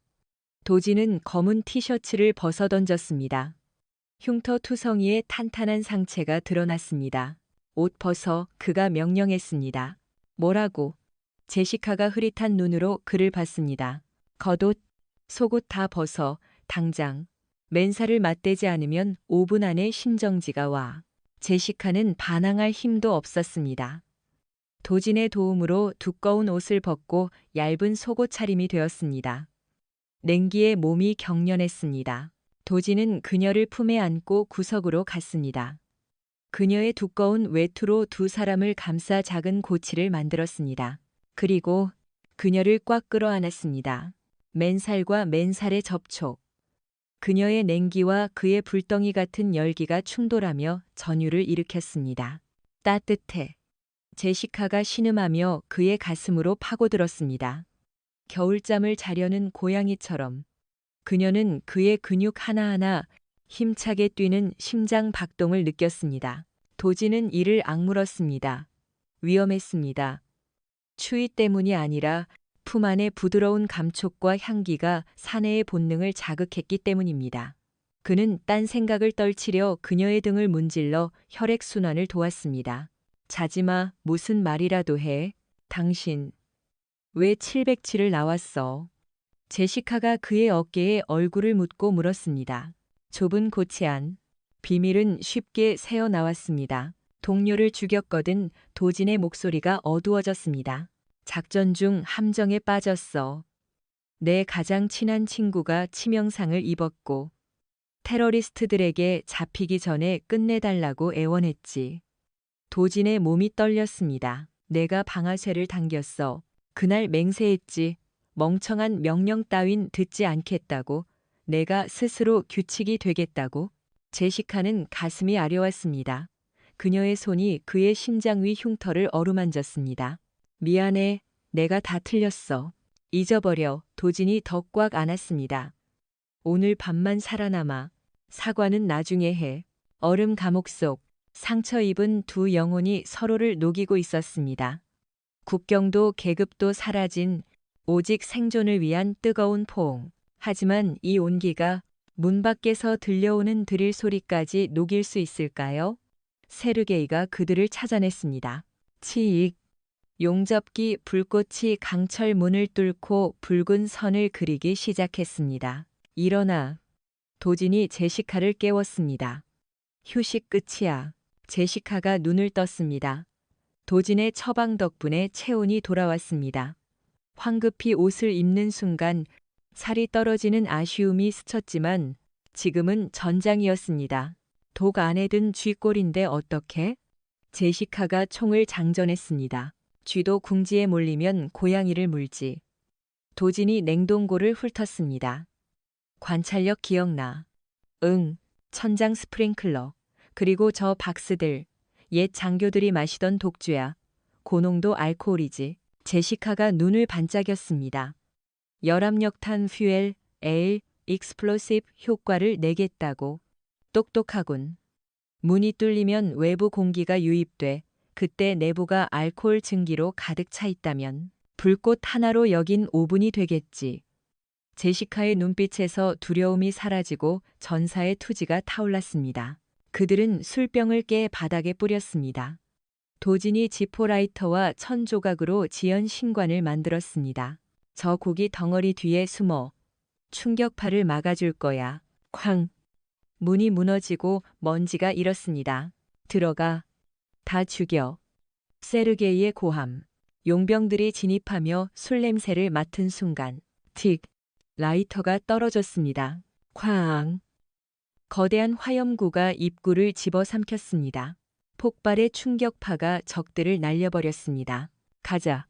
도진은 검은 티셔츠를 벗어던졌습니다. 흉터투성이의 탄탄한 상체가 드러났습니다. 옷 벗어. 그가 명령했습니다. 뭐라고? 제시카가 흐릿한 눈으로 그를 봤습니다. 겉옷, 속옷 다 벗어. 당장. 맨살을 맞대지 않으면 5분 안에 심정지가 와. 제시카는 반항할 힘도 없었습니다. 도진의 도움으로 두꺼운 옷을 벗고 얇은 속옷 차림이 되었습니다. 냉기에 몸이 경련했습니다. 도진은 그녀를 품에 안고 구석으로 갔습니다. 그녀의 두꺼운 외투로 두 사람을 감싸 작은 고치를 만들었습니다. 그리고 그녀를 꽉 끌어안았습니다. 맨살과 맨살의 접촉. 그녀의 냉기와 그의 불덩이 같은 열기가 충돌하며 전율을 일으켰습니다. 따뜻해. 제시카가 신음하며 그의 가슴으로 파고들었습니다. 겨울잠을 자려는 고양이처럼 그녀는 그의 근육 하나하나 힘차게 뛰는 심장 박동을 느꼈습니다. 도지는 이를 악물었습니다. 위험했습니다. 추위 때문이 아니라 품 안의 부드러운 감촉과 향기가 사내의 본능을 자극했기 때문입니다. 그는 딴 생각을 떨치려 그녀의 등을 문질러 혈액순환을 도왔습니다. 자지마, 무슨 말이라도 해. 당신, 왜 707을 나왔어? 제시카가 그의 어깨에 얼굴을 묻고 물었습니다. 좁은 고치 안. 비밀은 쉽게 새어나왔습니다. 동료를 죽였거든. 도진의 목소리가 어두워졌습니다. 작전 중 함정에 빠졌어. 내 가장 친한 친구가 치명상을 입었고 테러리스트들에게 잡히기 전에 끝내달라고 애원했지. 도진의 몸이 떨렸습니다. 내가 방아쇠를 당겼어. 그날 맹세했지. 멍청한 명령 따윈 듣지 않겠다고. 내가 스스로 규칙이 되겠다고. 제시카는 가슴이 아려왔습니다. 그녀의 손이 그의 심장 위 흉터를 어루만졌습니다. 미안해. 내가 다 틀렸어. 잊어버려. 도진이 더 꽉 안았습니다. 오늘 밤만 살아남아. 사과는 나중에 해. 얼음 감옥 속 상처 입은 두 영혼이 서로를 녹이고 있었습니다. 국경도 계급도 사라진 오직 생존을 위한 뜨거운 포옹. 하지만 이 온기가 문 밖에서 들려오는 드릴 소리까지 녹일 수 있을까요? 세르게이가 그들을 찾아냈습니다. 치익. 용접기 불꽃이 강철 문을 뚫고 붉은 선을 그리기 시작했습니다. 일어나. 도진이 제시카를 깨웠습니다. 휴식 끝이야. 제시카가 눈을 떴습니다. 도진의 처방 덕분에 체온이 돌아왔습니다. 황급히 옷을 입는 순간 살이 떨어지는 아쉬움이 스쳤지만 지금은 전장이었습니다. 독 안에 든 쥐꼬리인데 어떻게? 제시카가 총을 장전했습니다. 쥐도 궁지에 몰리면 고양이를 물지. 도진이 냉동고를 훑었습니다. 관찰력 기억나. 응, 천장 스프링클러. 그리고 저 박스들. 옛 장교들이 마시던 독주야. 고농도 알코올이지. 제시카가 눈을 반짝였습니다. 열압력탄 퓨엘, 에일, 익스플로시브 효과를 내겠다고. 똑똑하군. 문이 뚫리면 외부 공기가 유입돼. 그때 내부가 알코올 증기로 가득 차 있다면 불꽃 하나로 여긴 오븐이 되겠지. 제시카의 눈빛에서 두려움이 사라지고 전사의 투지가 타올랐습니다. 그들은 술병을 깨 바닥에 뿌렸습니다. 도진이 지포라이터와 천 조각으로 지연 신관을 만들었습니다. 저 고기 덩어리 뒤에 숨어 충격파를 막아줄 거야. 쾅! 문이 무너지고 먼지가 일었습니다. 들어가. 다 죽여. 세르게이의 고함. 용병들이 진입하며 술 냄새를 맡은 순간 틱! 라이터가 떨어졌습니다. 쾅! 거대한 화염구가 입구를 집어삼켰습니다. 폭발의 충격파가 적들을 날려버렸습니다. 가자.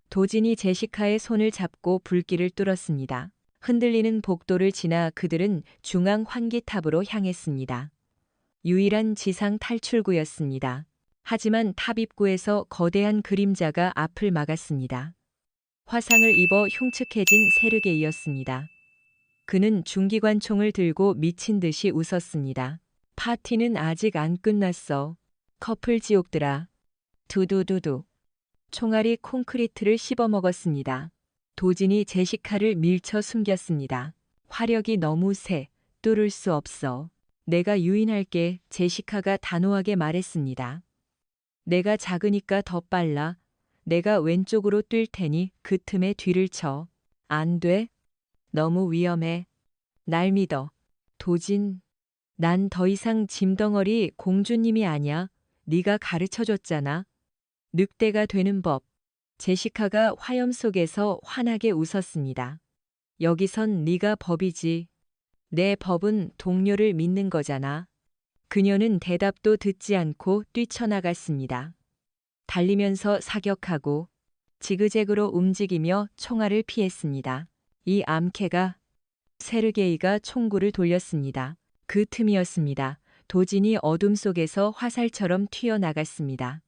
도진이 제시카의 손을 잡고 불길을 뚫었습니다. 흔들리는 복도를 지나 그들은 중앙 환기탑으로 향했습니다. 유일한 지상 탈출구였습니다. 하지만 탑 입구에서 거대한 그림자가 앞을 막았습니다. 화상을 입어 흉측해진 세르게이였습니다. 그는 중기관총을 들고 미친 듯이 웃었습니다. 파티는 아직 안 끝났어. 커플 지옥들아. 두두두두. 총알이 콘크리트를 씹어먹었습니다. 도진이 제시카를 밀쳐 숨겼습니다. 화력이 너무 세. 뚫을 수 없어. 내가 유인할게. 제시카가 단호하게 말했습니다. 내가 작으니까 더 빨라. 내가 왼쪽으로 뛸 테니 그 틈에 뒤를 쳐. 안 돼? 너무 위험해. 날 믿어. 도진. 난 더 이상 짐덩어리 공주님이 아니야. 네가 가르쳐줬잖아. 늑대가 되는 법. 제시카가 화염 속에서 환하게 웃었습니다. 여기선 네가 법이지. 내 법은 동료를 믿는 거잖아. 그녀는 대답도 듣지 않고 뛰쳐나갔습니다. 달리면서 사격하고 지그재그로 움직이며 총알을 피했습니다. 이 암캐가 세르게이가 총구를 돌렸습니다. 그 틈이었습니다. 도진이 어둠 속에서 화살처럼 튀어나갔습니다.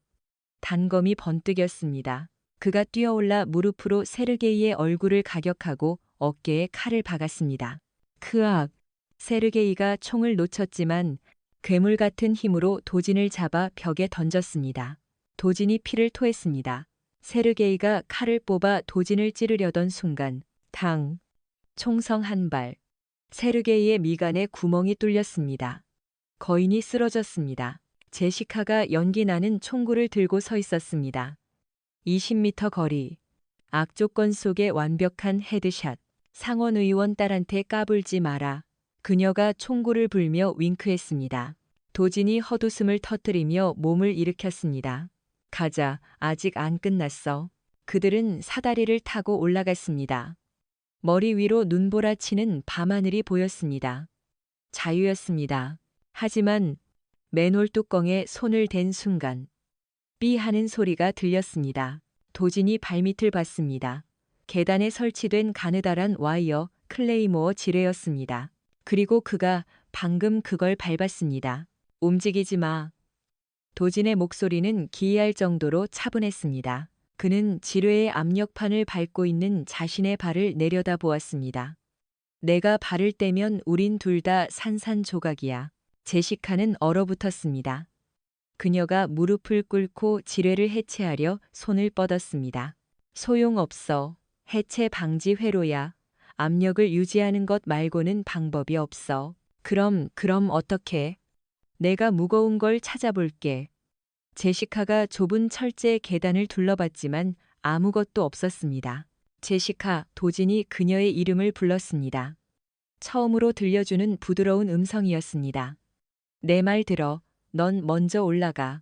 단검이 번뜩였습니다. 그가 뛰어올라 무릎으로 세르게이의 얼굴을 가격하고 어깨에 칼을 박았습니다. 크악! 세르게이가 총을 놓쳤지만 괴물 같은 힘으로 도진을 잡아 벽에 던졌습니다. 도진이 피를 토했습니다. 세르게이가 칼을 뽑아 도진을 찌르려던 순간 탕! 총성 한 발. 세르게이의 미간에 구멍이 뚫렸습니다. 거인이 쓰러졌습니다. 제시카가 연기 나는 총구를 들고 서 있었습니다. 20m 거리. 악조건 속의 완벽한 헤드샷. 상원 의원 딸한테 까불지 마라. 그녀가 총구를 불며 윙크했습니다. 도진이 헛웃음을 터뜨리며 몸을 일으켰습니다. 가자, 아직 안 끝났어. 그들은 사다리를 타고 올라갔습니다. 머리 위로 눈보라치는 밤하늘이 보였습니다. 자유였습니다. 하지만 맨홀 뚜껑에 손을 댄 순간 삐 하는 소리가 들렸습니다. 도진이 발밑을 봤습니다. 계단에 설치된 가느다란 와이어 클레이모어 지뢰였습니다. 그리고 그가 방금 그걸 밟았습니다. 움직이지 마. 도진의 목소리는 기이할 정도로 차분했습니다. 그는 지뢰의 압력판을 밟고 있는 자신의 발을 내려다 보았습니다. 내가 발을 떼면 우린 둘 다 산산조각이야. 제시카는 얼어붙었습니다. 그녀가 무릎을 꿇고 지뢰를 해체하려 손을 뻗었습니다. 소용없어. 해체 방지 회로야. 압력을 유지하는 것 말고는 방법이 없어. 그럼 어떻게? 내가 무거운 걸 찾아볼게. 제시카가 좁은 철제 계단을 둘러봤지만 아무것도 없었습니다. 제시카, 도진이 그녀의 이름을 불렀습니다. 처음으로 들려주는 부드러운 음성이었습니다. 내 말 들어. 넌 먼저 올라가.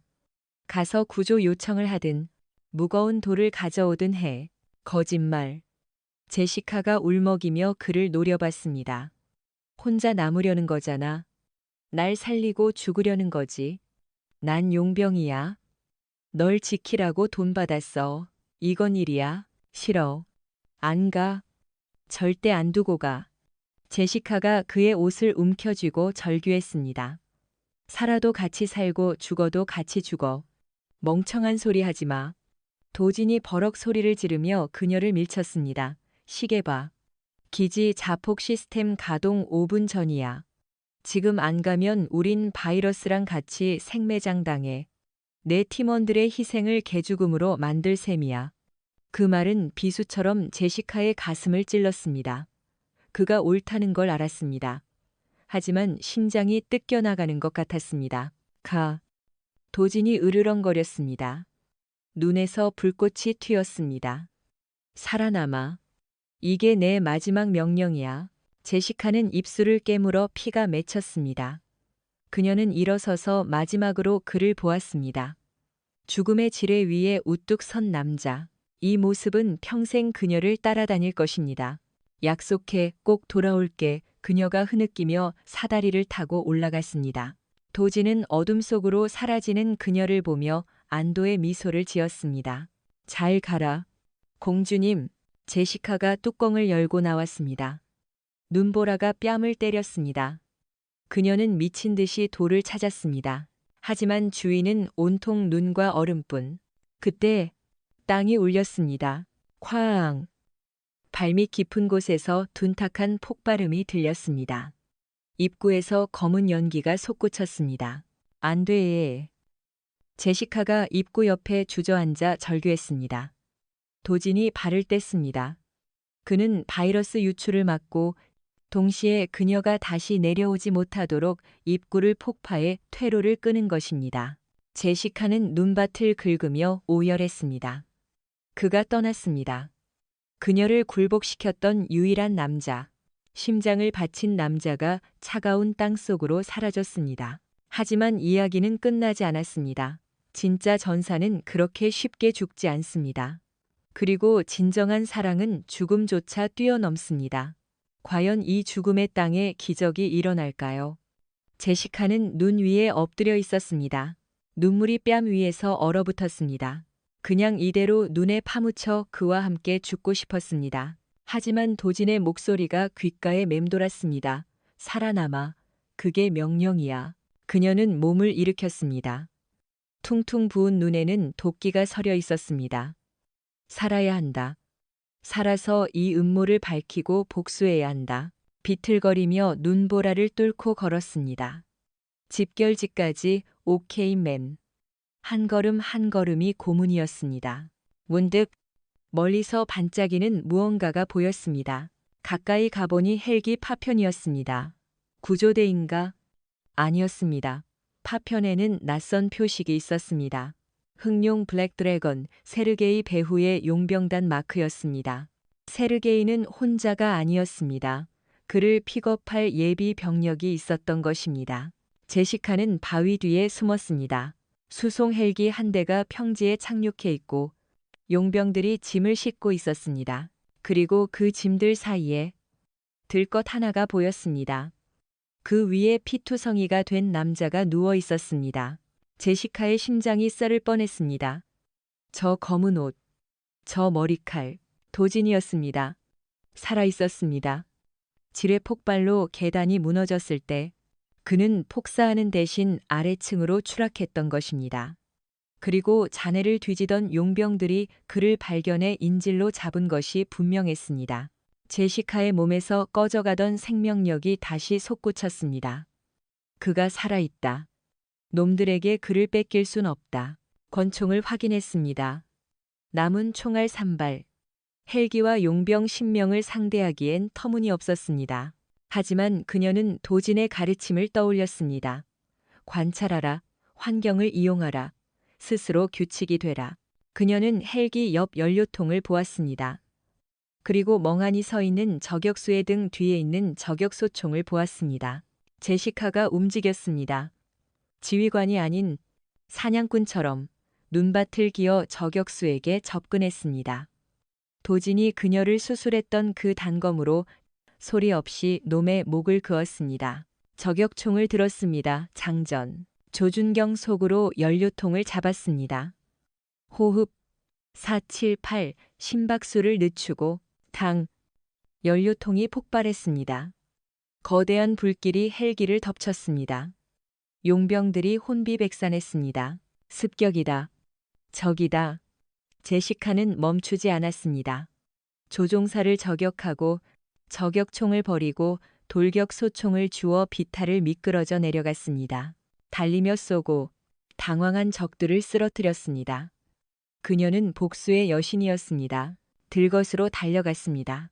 가서 구조 요청을 하든 무거운 돌을 가져오든 해. 거짓말. 제시카가 울먹이며 그를 노려봤습니다. 혼자 남으려는 거잖아. 날 살리고 죽으려는 거지. 난 용병이야. 널 지키라고 돈 받았어. 이건 일이야. 싫어. 안 가. 절대 안 두고 가. 제시카가 그의 옷을 움켜쥐고 절규했습니다. 살아도 같이 살고 죽어도 같이 죽어. 멍청한 소리 하지 마. 도진이 버럭 소리를 지르며 그녀를 밀쳤습니다. 시계 봐. 기지 자폭 시스템 가동 5분 전이야. 지금 안 가면 우린 바이러스랑 같이 생매장 당해. 내 팀원들의 희생을 개죽음으로 만들 셈이야. 그 말은 비수처럼 제시카의 가슴을 찔렀습니다. 그가 옳다는 걸 알았습니다. 하지만 심장이 뜯겨나가는 것 같았습니다. 가. 도진이 으르렁거렸습니다. 눈에서 불꽃이 튀었습니다. 살아남아. 이게 내 마지막 명령이야. 제시카는 입술을 깨물어 피가 맺혔습니다. 그녀는 일어서서 마지막으로 그를 보았습니다. 죽음의 지뢰 위에 우뚝 선 남자. 이 모습은 평생 그녀를 따라다닐 것입니다. 약속해, 꼭 돌아올게. 그녀가 흐느끼며 사다리를 타고 올라갔습니다. 도진은 어둠 속으로 사라지는 그녀를 보며 안도의 미소를 지었습니다. 잘 가라. 공주님, 제시카가 뚜껑을 열고 나왔습니다. 눈보라가 뺨을 때렸습니다. 그녀는 미친 듯이 돌을 찾았습니다. 하지만 주위는 온통 눈과 얼음뿐. 그때 땅이 울렸습니다. 쾅! 발밑 깊은 곳에서 둔탁한 폭발음이 들렸습니다. 입구에서 검은 연기가 솟구쳤습니다. 안 돼. 제시카가 입구 옆에 주저앉아 절규했습니다. 도진이 발을 뗐습니다. 그는 바이러스 유출을 막고 동시에 그녀가 다시 내려오지 못하도록 입구를 폭파해 퇴로를 끄는 것입니다. 제시카는 눈밭을 긁으며 오열했습니다. 그가 떠났습니다. 그녀를 굴복시켰던 유일한 남자, 심장을 바친 남자가 차가운 땅 속으로 사라졌습니다. 하지만 이야기는 끝나지 않았습니다. 진짜 전사는 그렇게 쉽게 죽지 않습니다. 그리고 진정한 사랑은 죽음조차 뛰어넘습니다. 과연 이 죽음의 땅에 기적이 일어날까요? 제시카는 눈 위에 엎드려 있었습니다. 눈물이 뺨 위에서 얼어붙었습니다. 그냥 이대로 눈에 파묻혀 그와 함께 죽고 싶었습니다. 하지만 도진의 목소리가 귓가에 맴돌았습니다. 살아남아. 그게 명령이야. 그녀는 몸을 일으켰습니다. 퉁퉁 부은 눈에는 도끼가 서려 있었습니다. 살아야 한다. 살아서 이 음모를 밝히고 복수해야 한다. 비틀거리며 눈보라를 뚫고 걸었습니다. 집결지까지 오케이 맴. 한 걸음 한 걸음이 고문이었습니다. 문득 멀리서 반짝이는 무언가가 보였습니다. 가까이 가보니 헬기 파편이었습니다. 구조대인가? 아니었습니다. 파편에는 낯선 표식이 있었습니다. 흑룡 블랙 드래건 세르게이 배후의 용병단 마크였습니다. 세르게이는 혼자가 아니었습니다. 그를 픽업할 예비 병력이 있었던 것입니다. 제시카는 바위 뒤에 숨었습니다. 수송 헬기 한 대가 평지에 착륙해 있고 용병들이 짐을 싣고 있었습니다. 그리고 그 짐들 사이에 들것 하나가 보였습니다. 그 위에 피투성이가 된 남자가 누워 있었습니다. 제시카의 심장이 썰을 뻔했습니다. 저 검은 옷, 저 머리칼, 도진이었습니다. 살아 있었습니다. 지뢰 폭발로 계단이 무너졌을 때 그는 폭사하는 대신 아래층으로 추락했던 것입니다. 그리고 잔해를 뒤지던 용병들이 그를 발견해 인질로 잡은 것이 분명했습니다. 제시카의 몸에서 꺼져가던 생명력이 다시 솟구쳤습니다. 그가 살아있다. 놈들에게 그를 뺏길 순 없다. 권총을 확인했습니다. 남은 총알 3발. 헬기와 용병 10명을 상대하기엔 터무니없었습니다. 하지만 그녀는 도진의 가르침을 떠올렸습니다. 관찰하라. 환경을 이용하라. 스스로 규칙이 되라. 그녀는 헬기 옆 연료통을 보았습니다. 그리고 멍하니 서 있는 저격수의 등 뒤에 있는 저격소총을 보았습니다. 제시카가 움직였습니다. 지휘관이 아닌 사냥꾼처럼 눈밭을 기어 저격수에게 접근했습니다. 도진이 그녀를 수술했던 그 단검으로 소리 없이 놈의 목을 그었습니다. 저격총을 들었습니다. 장전. 조준경 속으로 연료통을 잡았습니다. 호흡 478 심박수를 늦추고 당 연료통이 폭발했습니다. 거대한 불길이 헬기를 덮쳤습니다. 용병들이 혼비백산했습니다. 습격이다. 적이다. 제시카는 멈추지 않았습니다. 조종사를 저격하고 저격총을 버리고 돌격소총을 주워 비탈을 미끄러져 내려갔습니다. 달리며 쏘고 당황한 적들을 쓰러뜨렸습니다. 그녀는 복수의 여신이었습니다. 들것으로 달려갔습니다.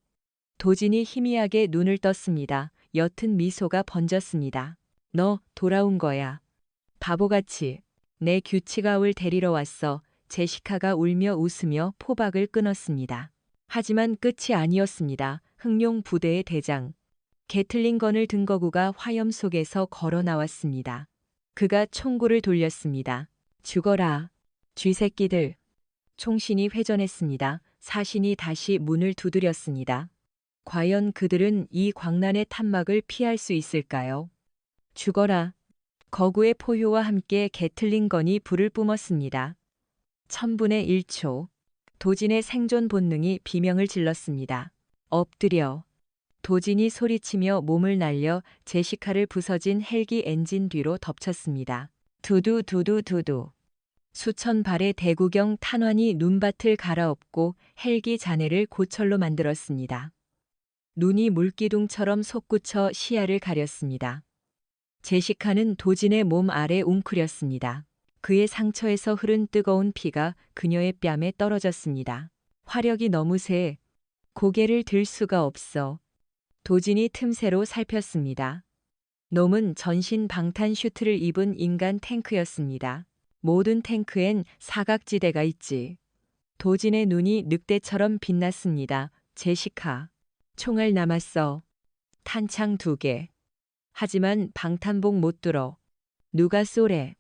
도진이 희미하게 눈을 떴습니다. 옅은 미소가 번졌습니다. 너 돌아온 거야. 바보같이 내 규칙아울 데리러 왔어. 제시카가 울며 웃으며 포박을 끊었습니다. 하지만 끝이 아니었습니다. 흑룡 부대의 대장 게틀링건을 든 거구가 화염 속에서 걸어 나왔습니다. 그가 총구를 돌렸습니다. 죽어라. 쥐새끼들. 총신이 회전했습니다. 사신이 다시 문을 두드렸습니다. 과연 그들은 이 광란의 탄막을 피할 수 있을까요? 죽어라. 거구의 포효와 함께 게틀링건이 불을 뿜었습니다. 1000분의 1초. 도진의 생존 본능이 비명을 질렀습니다. 엎드려. 도진이 소리치며 몸을 날려 제시카를 부서진 헬기 엔진 뒤로 덮쳤습니다. 두두두두두두. 수천 발의 대구경 탄환이 눈밭을 갈아엎고 헬기 잔해를 고철로 만들었습니다. 눈이 물기둥처럼 솟구쳐 시야를 가렸습니다. 제시카는 도진의 몸 아래 웅크렸습니다. 그의 상처에서 흐른 뜨거운 피가 그녀의 뺨에 떨어졌습니다. 화력이 너무 세. 고개를 들 수가 없어. 도진이 틈새로 살폈습니다. 놈은 전신 방탄 슈트를 입은 인간 탱크였습니다. 모든 탱크엔 사각지대가 있지. 도진의 눈이 늑대처럼 빛났습니다. 제시카. 총알 남았어. 탄창 2개. 하지만 방탄복 못 들어. 누가 쏘래.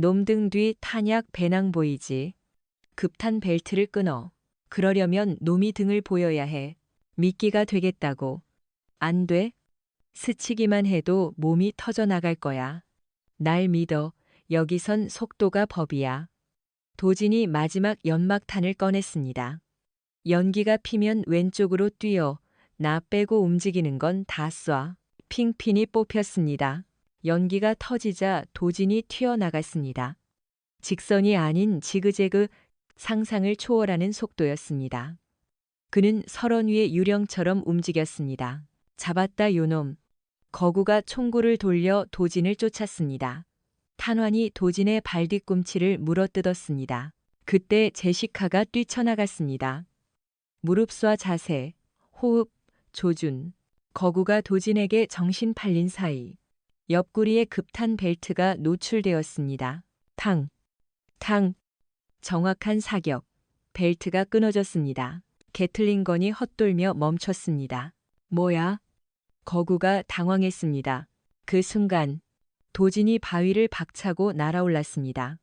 놈 등 뒤 탄약 배낭 보이지. 급탄 벨트를 끊어. 그러려면 놈이 등을 보여야 해. 미끼가 되겠다고. 안 돼? 스치기만 해도 몸이 터져나갈 거야. 날 믿어. 여기선 속도가 법이야. 도진이 마지막 연막탄을 꺼냈습니다. 연기가 피면 왼쪽으로 뛰어. 나 빼고 움직이는 건 다 쏴. 핑핀이 뽑혔습니다. 연기가 터지자 도진이 튀어나갔습니다. 직선이 아닌 지그재그 상상을 초월하는 속도였습니다. 그는 설원 위의 유령처럼 움직였습니다. 잡았다 요놈. 거구가 총구를 돌려 도진을 쫓았습니다. 탄환이 도진의 발 뒤꿈치를 물어뜯었습니다. 그때 제시카가 뛰쳐나갔습니다. 무릎 쏴 자세, 호흡, 조준. 거구가 도진에게 정신 팔린 사이 옆구리에 급탄 벨트가 노출되었습니다. 탕, 탕. 정확한 사격. 벨트가 끊어졌습니다. 게틀링건이 헛돌며 멈췄습니다. 뭐야? 거구가 당황했습니다. 그 순간 도진이 바위를 박차고 날아올랐습니다.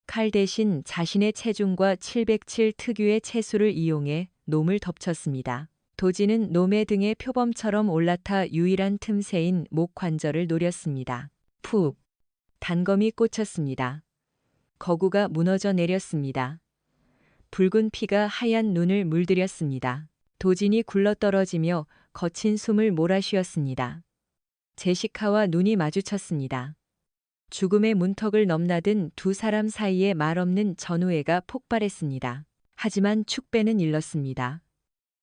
칼 대신 자신의 체중과 707 특유의 체수를 이용해 놈을 덮쳤습니다. 도진은 놈의 등에 표범처럼 올라타 유일한 틈새인 목 관절을 노렸습니다. 푹! 단검이 꽂혔습니다. 거구가 무너져 내렸습니다. 붉은 피가 하얀 눈을 물들였습니다. 도진이 굴러떨어지며 거친 숨을 몰아쉬었습니다. 제시카와 눈이 마주쳤습니다. 죽음의 문턱을 넘나든 두 사람 사이에 말없는 전우애가 폭발했습니다. 하지만 축배는 일렀습니다.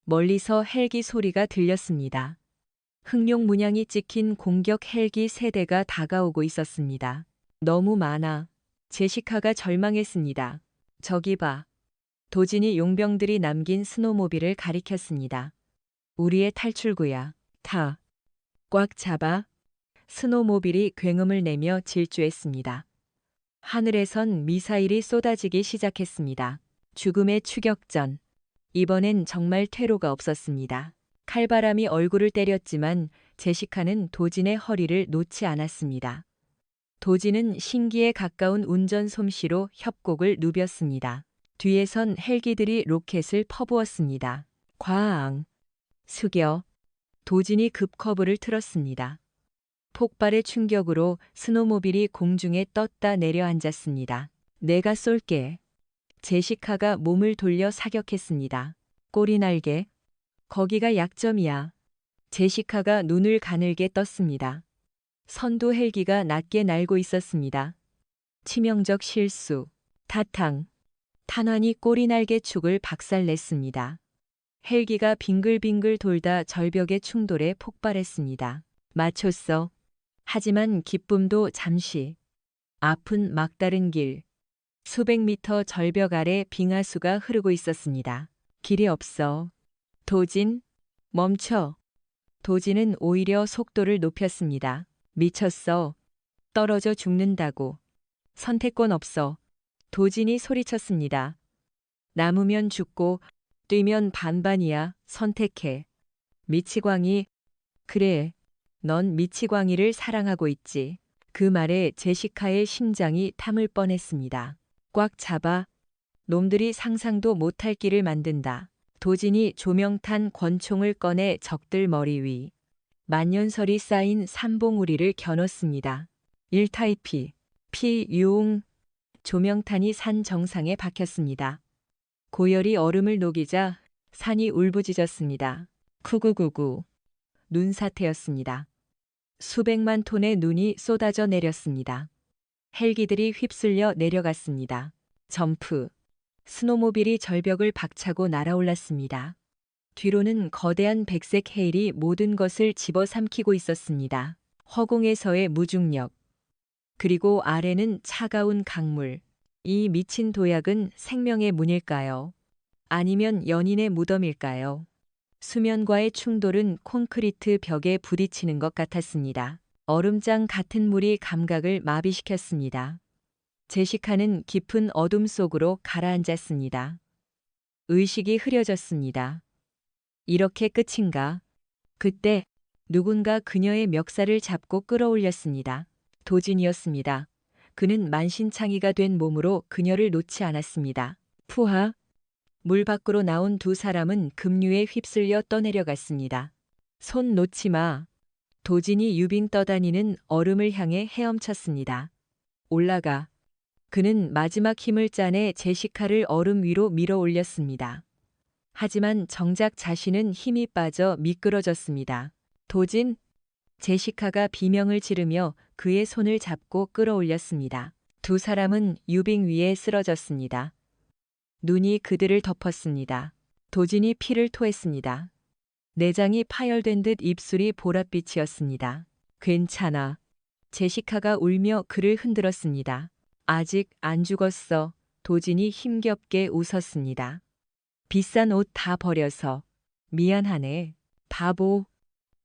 멀리서 헬기 소리가 들렸습니다. 흑룡 문양이 찍힌 공격 헬기 세대가 다가오고 있었습니다. 너무 많아. 제시카가 절망했습니다. 저기 봐. 도진이 용병들이 남긴 스노모빌을 가리켰습니다. 우리의 탈출구야. 다. 꽉 잡아. 스노모빌이 굉음을 내며 질주했습니다. 하늘에선 미사일이 쏟아지기 시작했습니다. 죽음의 추격전. 이번엔 정말 퇴로가 없었습니다. 칼바람이 얼굴을 때렸지만 제시카는 도진의 허리를 놓지 않았습니다. 도진은 신기에 가까운 운전 솜씨로 협곡을 누볐습니다. 뒤에선 헬기들이 로켓을 퍼부었습니다. 과앙. 숙여. 도진이 급커브를 틀었습니다. 폭발의 충격으로 스노모빌이 공중에 떴다 내려앉았습니다. 내가 쏠게. 제시카가 몸을 돌려 사격했습니다. 꼬리날개. 거기가 약점이야. 제시카가 눈을 가늘게 떴습니다. 선두 헬기가 낮게 날고 있었습니다. 치명적 실수. 타탕. 탄환이 꼬리날개 축을 박살냈습니다. 헬기가 빙글빙글 돌다 절벽에 충돌해 폭발했습니다. 맞췄어. 하지만 기쁨도 잠시. 아픈 막다른 길. 수백 미터 절벽 아래 빙하수가 흐르고 있었습니다. 길이 없어. 도진, 멈춰. 도진은 오히려 속도를 높였습니다. 미쳤어. 떨어져 죽는다고. 선택권 없어. 도진이 소리쳤습니다. 남으면 죽고 뛰면 반반이야. 선택해. 미치광이. 그래. 넌 미치광이를 사랑하고 있지. 그 말에 제시카의 심장이 탐을 뻔했습니다. 꽉 잡아. 놈들이 상상도 못할 길을 만든다. 도진이 조명탄 권총을 꺼내 적들 머리 위. 만년설이 쌓인 삼봉우리를 겨눴습니다. 1타이피. 피유웅. 조명탄이 산 정상에 박혔습니다. 고열이 얼음을 녹이자 산이 울부짖었습니다. 쿠구구구. 눈사태였습니다. 수백만 톤의 눈이 쏟아져 내렸습니다. 헬기들이 휩쓸려 내려갔습니다. 점프. 스노모빌이 절벽을 박차고 날아올랐습니다. 뒤로는 거대한 백색 해일이 모든 것을 집어삼키고 있었습니다. 허공에서의 무중력. 그리고 아래는 차가운 강물. 이 미친 도약은 생명의 문일까요? 아니면 연인의 무덤일까요? 수면과의 충돌은 콘크리트 벽에 부딪히는 것 같았습니다. 얼음장 같은 물이 감각을 마비시켰습니다. 제시카는 깊은 어둠 속으로 가라앉았습니다. 의식이 흐려졌습니다. 이렇게 끝인가? 그때 누군가 그녀의 멱살을 잡고 끌어올렸습니다. 도진이었습니다. 그는 만신창이가 된 몸으로 그녀를 놓지 않았습니다. 푸하. 물 밖으로 나온 두 사람은 급류에 휩쓸려 떠내려갔습니다. 손 놓지 마. 도진이 유빙 떠다니는 얼음을 향해 헤엄쳤습니다. 올라가. 그는 마지막 힘을 짜내 제시카를 얼음 위로 밀어 올렸습니다. 하지만 정작 자신은 힘이 빠져 미끄러졌습니다. 도진. 제시카가 비명을 지르며 그의 손을 잡고 끌어올렸습니다. 두 사람은 유빙 위에 쓰러졌습니다. 눈이 그들을 덮었습니다. 도진이 피를 토했습니다. 내장이 파열된 듯 입술이 보랏빛이었습니다. 괜찮아. 제시카가 울며 그를 흔들었습니다. 아직 안 죽었어. 도진이 힘겹게 웃었습니다. 비싼 옷 다 버려서. 미안하네. 바보.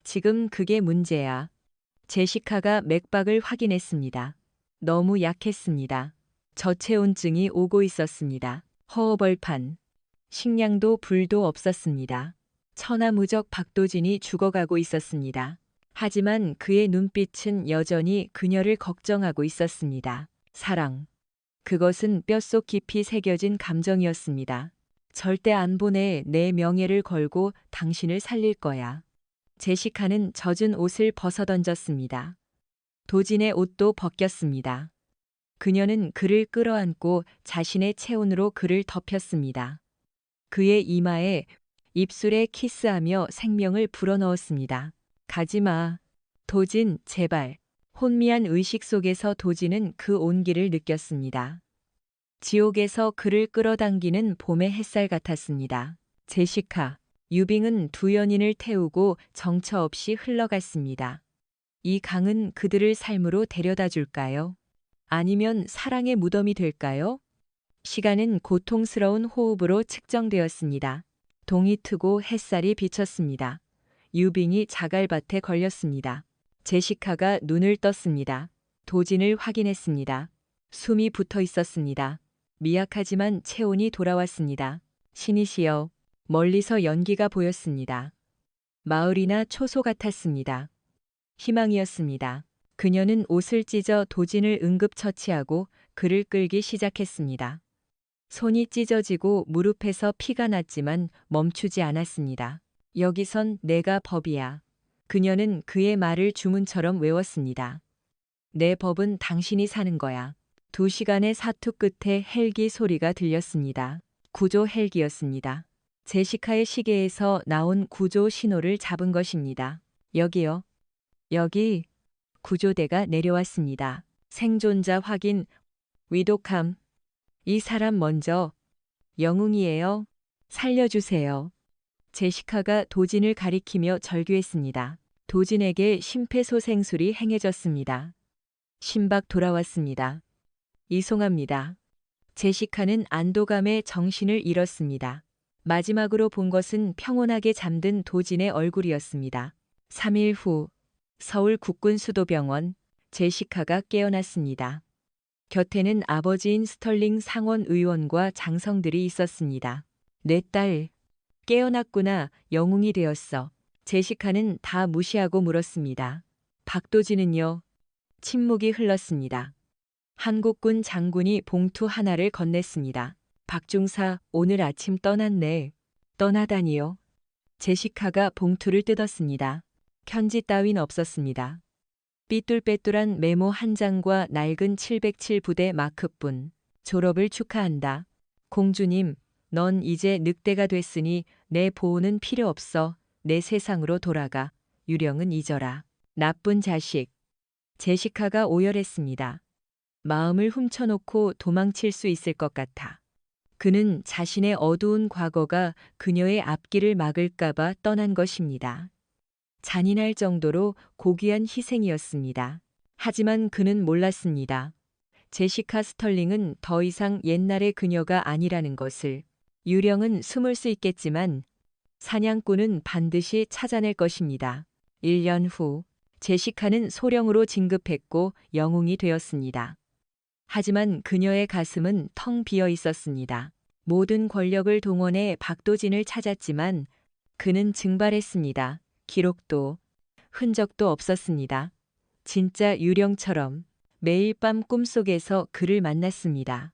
지금 그게 문제야. 제시카가 맥박을 확인했습니다. 너무 약했습니다. 저체온증이 오고 있었습니다. 허허벌판. 식량도 불도 없었습니다. 천하무적 박도진이 죽어가고 있었습니다. 하지만 그의 눈빛은 여전히 그녀를 걱정하고 있었습니다. 사랑. 그것은 뼛속 깊이 새겨진 감정이었습니다. 절대 안 보내. 내 명예를 걸고 당신을 살릴 거야. 제시카는 젖은 옷을 벗어던졌습니다. 도진의 옷도 벗겼습니다. 그녀는 그를 끌어안고 자신의 체온으로 그를 덮였습니다. 그의 이마에 입술에 키스하며 생명을 불어넣었습니다. 가지마. 도진, 제발. 혼미한 의식 속에서 도진은 그 온기를 느꼈습니다. 지옥에서 그를 끌어당기는 봄의 햇살 같았습니다. 제시카. 유빙은 두 연인을 태우고 정처 없이 흘러갔습니다. 이 강은 그들을 삶으로 데려다 줄까요? 아니면 사랑의 무덤이 될까요? 시간은 고통스러운 호흡으로 측정되었습니다. 동이 트고 햇살이 비쳤습니다. 유빙이 자갈밭에 걸렸습니다. 제시카가 눈을 떴습니다. 도진을 확인했습니다. 숨이 붙어 있었습니다. 미약하지만 체온이 돌아왔습니다. 신이시여. 멀리서 연기가 보였습니다. 마을이나 초소 같았습니다. 희망이었습니다. 그녀는 옷을 찢어 도진을 응급처치하고 그를 끌기 시작했습니다. 손이 찢어지고 무릎에서 피가 났지만 멈추지 않았습니다. 여기선 내가 법이야. 그녀는 그의 말을 주문처럼 외웠습니다. 내 법은 당신이 사는 거야. 2시간의 사투 끝에 헬기 소리가 들렸습니다. 구조 헬기였습니다. 제시카의 시계에서 나온 구조 신호를 잡은 것입니다. 여기요. 여기. 구조대가 내려왔습니다. 생존자 확인. 위독함. 이 사람 먼저. 영웅이에요. 살려주세요. 제시카가 도진을 가리키며 절규했습니다. 도진에게 심폐소생술이 행해졌습니다. 심박 돌아왔습니다. 이송합니다. 제시카는 안도감에 정신을 잃었습니다. 마지막으로 본 것은 평온하게 잠든 도진의 얼굴이었습니다. 3일 후 서울 국군수도병원. 제시카가 깨어났습니다. 곁에는 아버지인 스털링 상원 의원과 장성들이 있었습니다. 내 딸, 깨어났구나. 영웅이 되었어. 제시카는 다 무시하고 물었습니다. 박도진은요? 침묵이 흘렀습니다. 한국군 장군이 봉투 하나를 건넸습니다. 박중사, 오늘 아침 떠났네. 떠나다니요? 제시카가 봉투를 뜯었습니다. 편지 따윈 없었습니다. 삐뚤빼뚤한 메모 한 장과 낡은 707 부대 마크뿐. 졸업을 축하한다. 공주님, 넌 이제 늑대가 됐으니 내 보호는 필요 없어. 내 세상으로 돌아가. 유령은 잊어라. 나쁜 자식. 제시카가 오열했습니다. 마음을 훔쳐놓고 도망칠 수 있을 것 같아. 그는 자신의 어두운 과거가 그녀의 앞길을 막을까봐 떠난 것입니다. 잔인할 정도로 고귀한 희생이었습니다. 하지만 그는 몰랐습니다. 제시카 스털링은 더 이상 옛날의 그녀가 아니라는 것을. 유령은 숨을 수 있겠지만 사냥꾼은 반드시 찾아낼 것입니다. 1년 후 제시카는 소령으로 진급했고 영웅이 되었습니다. 하지만 그녀의 가슴은 텅 비어 있었습니다. 모든 권력을 동원해 박도진을 찾았지만 그는 증발했습니다. 기록도 흔적도 없었습니다. 진짜 유령처럼 매일 밤 꿈속에서 그를 만났습니다.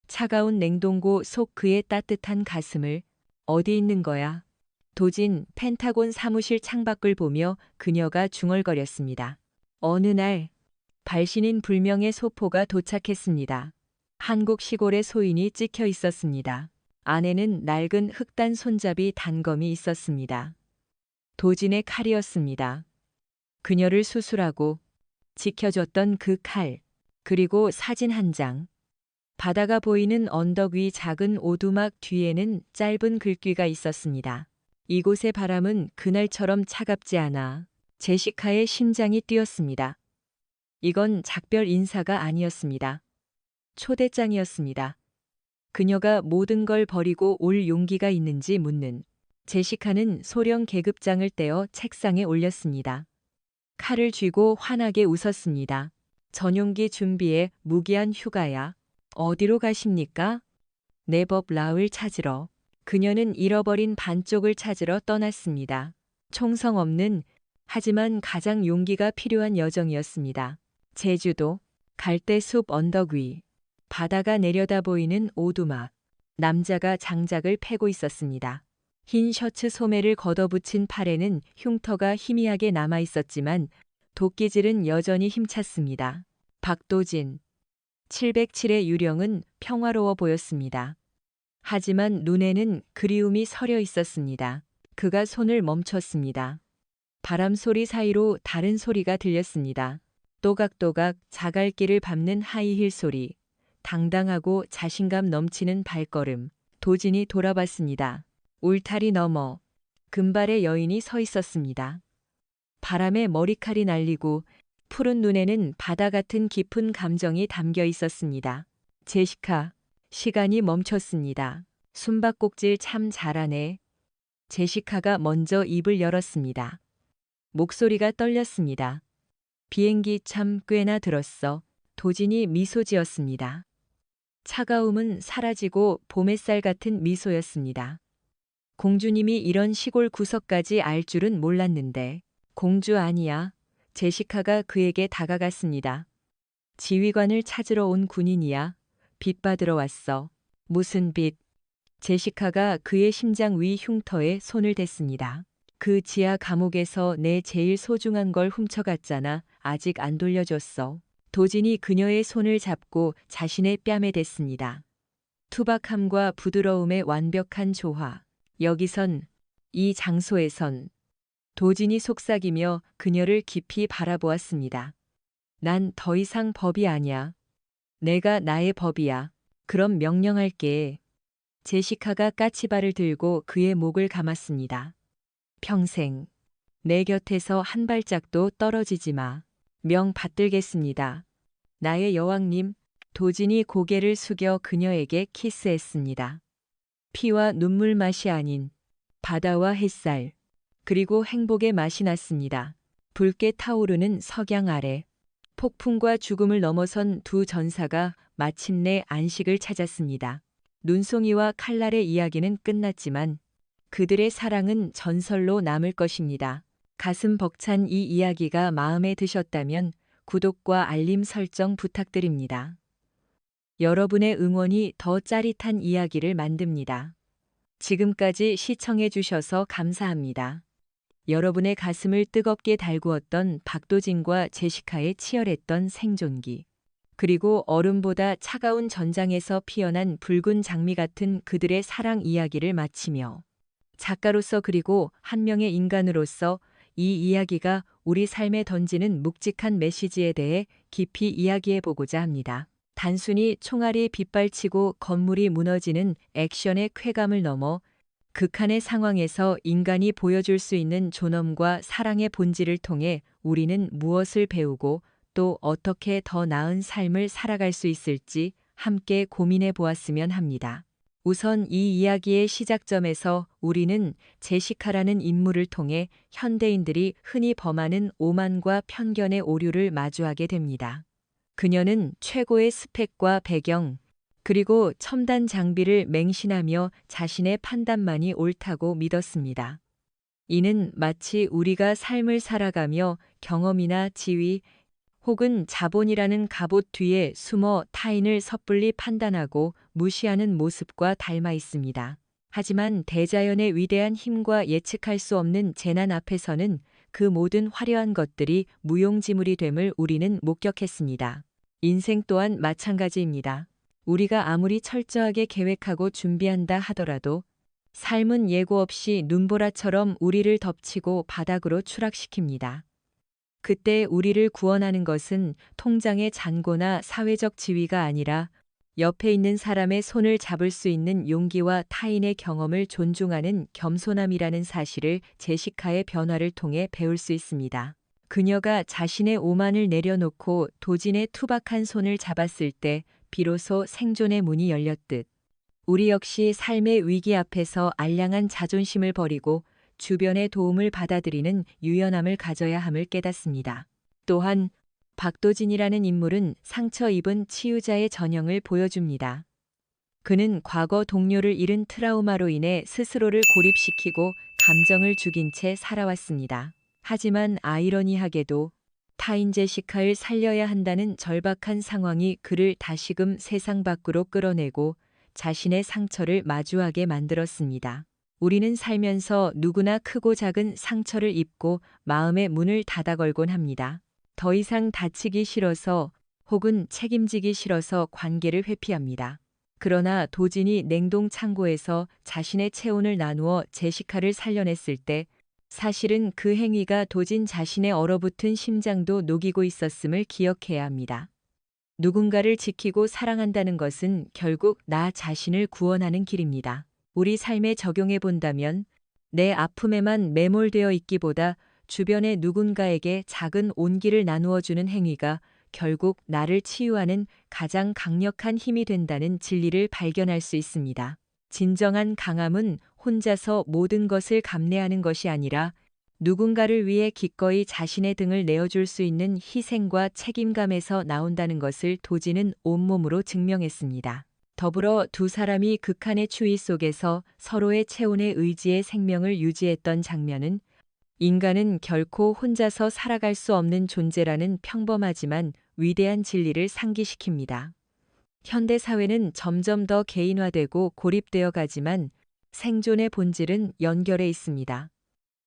차가운 냉동고 속 그의 따뜻한 가슴을. 어디 있는 거야? 도진 펜타곤 사무실 창밖을 보며 그녀가 중얼거렸습니다. 어느 날 발신인 불명의 소포가 도착했습니다. 한국 시골의 소인이 찍혀 있었습니다. 안에는 낡은 흑단 손잡이 단검이 있었습니다. 도진의 칼이었습니다. 그녀를 수술하고 지켜줬던 그 칼, 그리고 사진 한 장. 바다가 보이는 언덕 위 작은 오두막 뒤에는 짧은 글귀가 있었습니다. 이곳의 바람은 그날처럼 차갑지 않아. 제시카의 심장이 뛰었습니다. 이건 작별 인사가 아니었습니다. 초대장이었습니다. 그녀가 모든 걸 버리고 올 용기가 있는지 묻는. 제시카는 소령 계급장을 떼어 책상에 올렸습니다. 칼을 쥐고 환하게 웃었습니다. 전용기 준비해. 무기한 휴가야. 어디로 가십니까? 내 법 라울 찾으러. 그녀는 잃어버린 반쪽을 찾으러 떠났습니다. 총성 없는 하지만 가장 용기가 필요한 여정이었습니다. 제주도 갈대숲 언덕 위 바다가 내려다 보이는 오두막 남자가 장작을 패고 있었습니다. 흰 셔츠 소매를 걷어붙인 팔에는 흉터가 희미하게 남아 있었지만 도끼질은 여전히 힘찼습니다. 박도진 707의 유령은 평화로워 보였습니다. 하지만 눈에는 그리움이 서려 있었습니다. 그가 손을 멈췄습니다. 바람 소리 사이로 다른 소리가 들렸습니다. 또각또각 자갈길을 밟는 하이힐 소리, 당당하고 자신감 넘치는 발걸음. 도진이 돌아봤습니다. 울타리 너머 금발의 여인이 서 있었습니다. 바람에 머리칼이 날리고 푸른 눈에는 바다 같은 깊은 감정이 담겨 있었습니다. 제시카, 시간이 멈췄습니다. 숨바꼭질 참 잘하네. 제시카가 먼저 입을 열었습니다. 목소리가 떨렸습니다. 비행기 참 꽤나 들었어. 도진이 미소 지었습니다. 차가움은 사라지고 봄햇살 같은 미소였습니다. 공주님이 이런 시골 구석까지 알 줄은 몰랐는데. 공주 아니야. 제시카가 그에게 다가갔습니다. 지휘관을 찾으러 온 군인이야. 빚 받으러 왔어. 무슨 빚? 제시카가 그의 심장 위 흉터에 손을 댔습니다. 그 지하 감옥에서 내 제일 소중한 걸 훔쳐갔잖아. 아직 안 돌려줬어. 도진이 그녀의 손을 잡고 자신의 뺨에 댔습니다. 투박함과 부드러움의 완벽한 조화. 여기선, 이 장소에선. 도진이 속삭이며 그녀를 깊이 바라보았습니다. 난 더 이상 법이 아니야. 내가 나의 법이야. 그럼 명령할게. 제시카가 까치발을 들고 그의 목을 감았습니다. 평생 내 곁에서 한 발짝도 떨어지지 마. 명 받들겠습니다. 나의 여왕님. 도진이 고개를 숙여 그녀에게 키스했습니다. 피와 눈물 맛이 아닌 바다와 햇살 그리고 행복의 맛이 났습니다. 붉게 타오르는 석양 아래 폭풍과 죽음을 넘어선 두 전사가 마침내 안식을 찾았습니다. 눈송이와 칼날의 이야기는 끝났지만 그들의 사랑은 전설로 남을 것입니다. 가슴 벅찬 이 이야기가 마음에 드셨다면 구독과 알림 설정 부탁드립니다. 여러분의 응원이 더 짜릿한 이야기를 만듭니다. 지금까지 시청해 주셔서 감사합니다. 여러분의 가슴을 뜨겁게 달구었던 박도진과 제시카의 치열했던 생존기. 그리고 얼음보다 차가운 전장에서 피어난 붉은 장미 같은 그들의 사랑 이야기를 마치며 작가로서 그리고 한 명의 인간으로서 이 이야기가 우리 삶에 던지는 묵직한 메시지에 대해 깊이 이야기해 보고자 합니다. 단순히 총알이 빗발치고 건물이 무너지는 액션의 쾌감을 넘어 극한의 상황에서 인간이 보여줄 수 있는 존엄과 사랑의 본질을 통해 우리는 무엇을 배우고 또 어떻게 더 나은 삶을 살아갈 수 있을지 함께 고민해 보았으면 합니다. 우선 이 이야기의 시작점에서 우리는 제시카라는 인물을 통해 현대인들이 흔히 범하는 오만과 편견의 오류를 마주하게 됩니다. 그녀는 최고의 스펙과 배경, 그리고 첨단 장비를 맹신하며 자신의 판단만이 옳다고 믿었습니다. 이는 마치 우리가 삶을 살아가며 경험이나 지위 혹은 자본이라는 갑옷 뒤에 숨어 타인을 섣불리 판단하고 무시하는 모습과 닮아 있습니다. 하지만 대자연의 위대한 힘과 예측할 수 없는 재난 앞에서는 그 모든 화려한 것들이 무용지물이 됨을 우리는 목격했습니다. 인생 또한 마찬가지입니다. 우리가 아무리 철저하게 계획하고 준비한다 하더라도 삶은 예고 없이 눈보라처럼 우리를 덮치고 바닥으로 추락시킵니다. 그때 우리를 구원하는 것은 통장의 잔고나 사회적 지위가 아니라 옆에 있는 사람의 손을 잡을 수 있는 용기와 타인의 경험을 존중하는 겸손함이라는 사실을 제시카의 변화를 통해 배울 수 있습니다. 그녀가 자신의 오만을 내려놓고 도진의 투박한 손을 잡았을 때 비로소 생존의 문이 열렸듯 우리 역시 삶의 위기 앞에서 알량한 자존심을 버리고 주변의 도움을 받아들이는 유연함을 가져야 함을 깨닫습니다. 또한 박도진이라는 인물은 상처 입은 치유자의 전형을 보여줍니다. 그는 과거 동료를 잃은 트라우마로 인해 스스로를 고립시키고 감정을 죽인 채 살아왔습니다. 하지만 아이러니하게도 타인 제시카를 살려야 한다는 절박한 상황이 그를 다시금 세상 밖으로 끌어내고 자신의 상처를 마주하게 만들었습니다. 우리는 살면서 누구나 크고 작은 상처를 입고 마음의 문을 닫아 걸곤 합니다. 더 이상 다치기 싫어서 혹은 책임지기 싫어서 관계를 회피합니다. 그러나 도진이 냉동 창고에서 자신의 체온을 나누어 제시카를 살려냈을 때 사실은 그 행위가 도진 자신의 얼어붙은 심장도 녹이고 있었음을 기억해야 합니다. 누군가를 지키고 사랑한다는 것은 결국 나 자신을 구원하는 길입니다. 우리 삶에 적용해 본다면 내 아픔에만 매몰되어 있기보다 주변의 누군가에게 작은 온기를 나누어주는 행위가 결국 나를 치유하는 가장 강력한 힘이 된다는 진리를 발견할 수 있습니다. 진정한 강함은 혼자서 모든 것을 감내하는 것이 아니라 누군가를 위해 기꺼이 자신의 등을 내어줄 수 있는 희생과 책임감에서 나온다는 것을 도진은 온몸으로 증명했습니다. 더불어 두 사람이 극한의 추위 속에서 서로의 체온에 의지해 생명을 유지했던 장면은 인간은 결코 혼자서 살아갈 수 없는 존재라는 평범하지만 위대한 진리를 상기시킵니다. 현대 사회는 점점 더 개인화되고 고립되어 가지만 생존의 본질은 연결해 있습니다.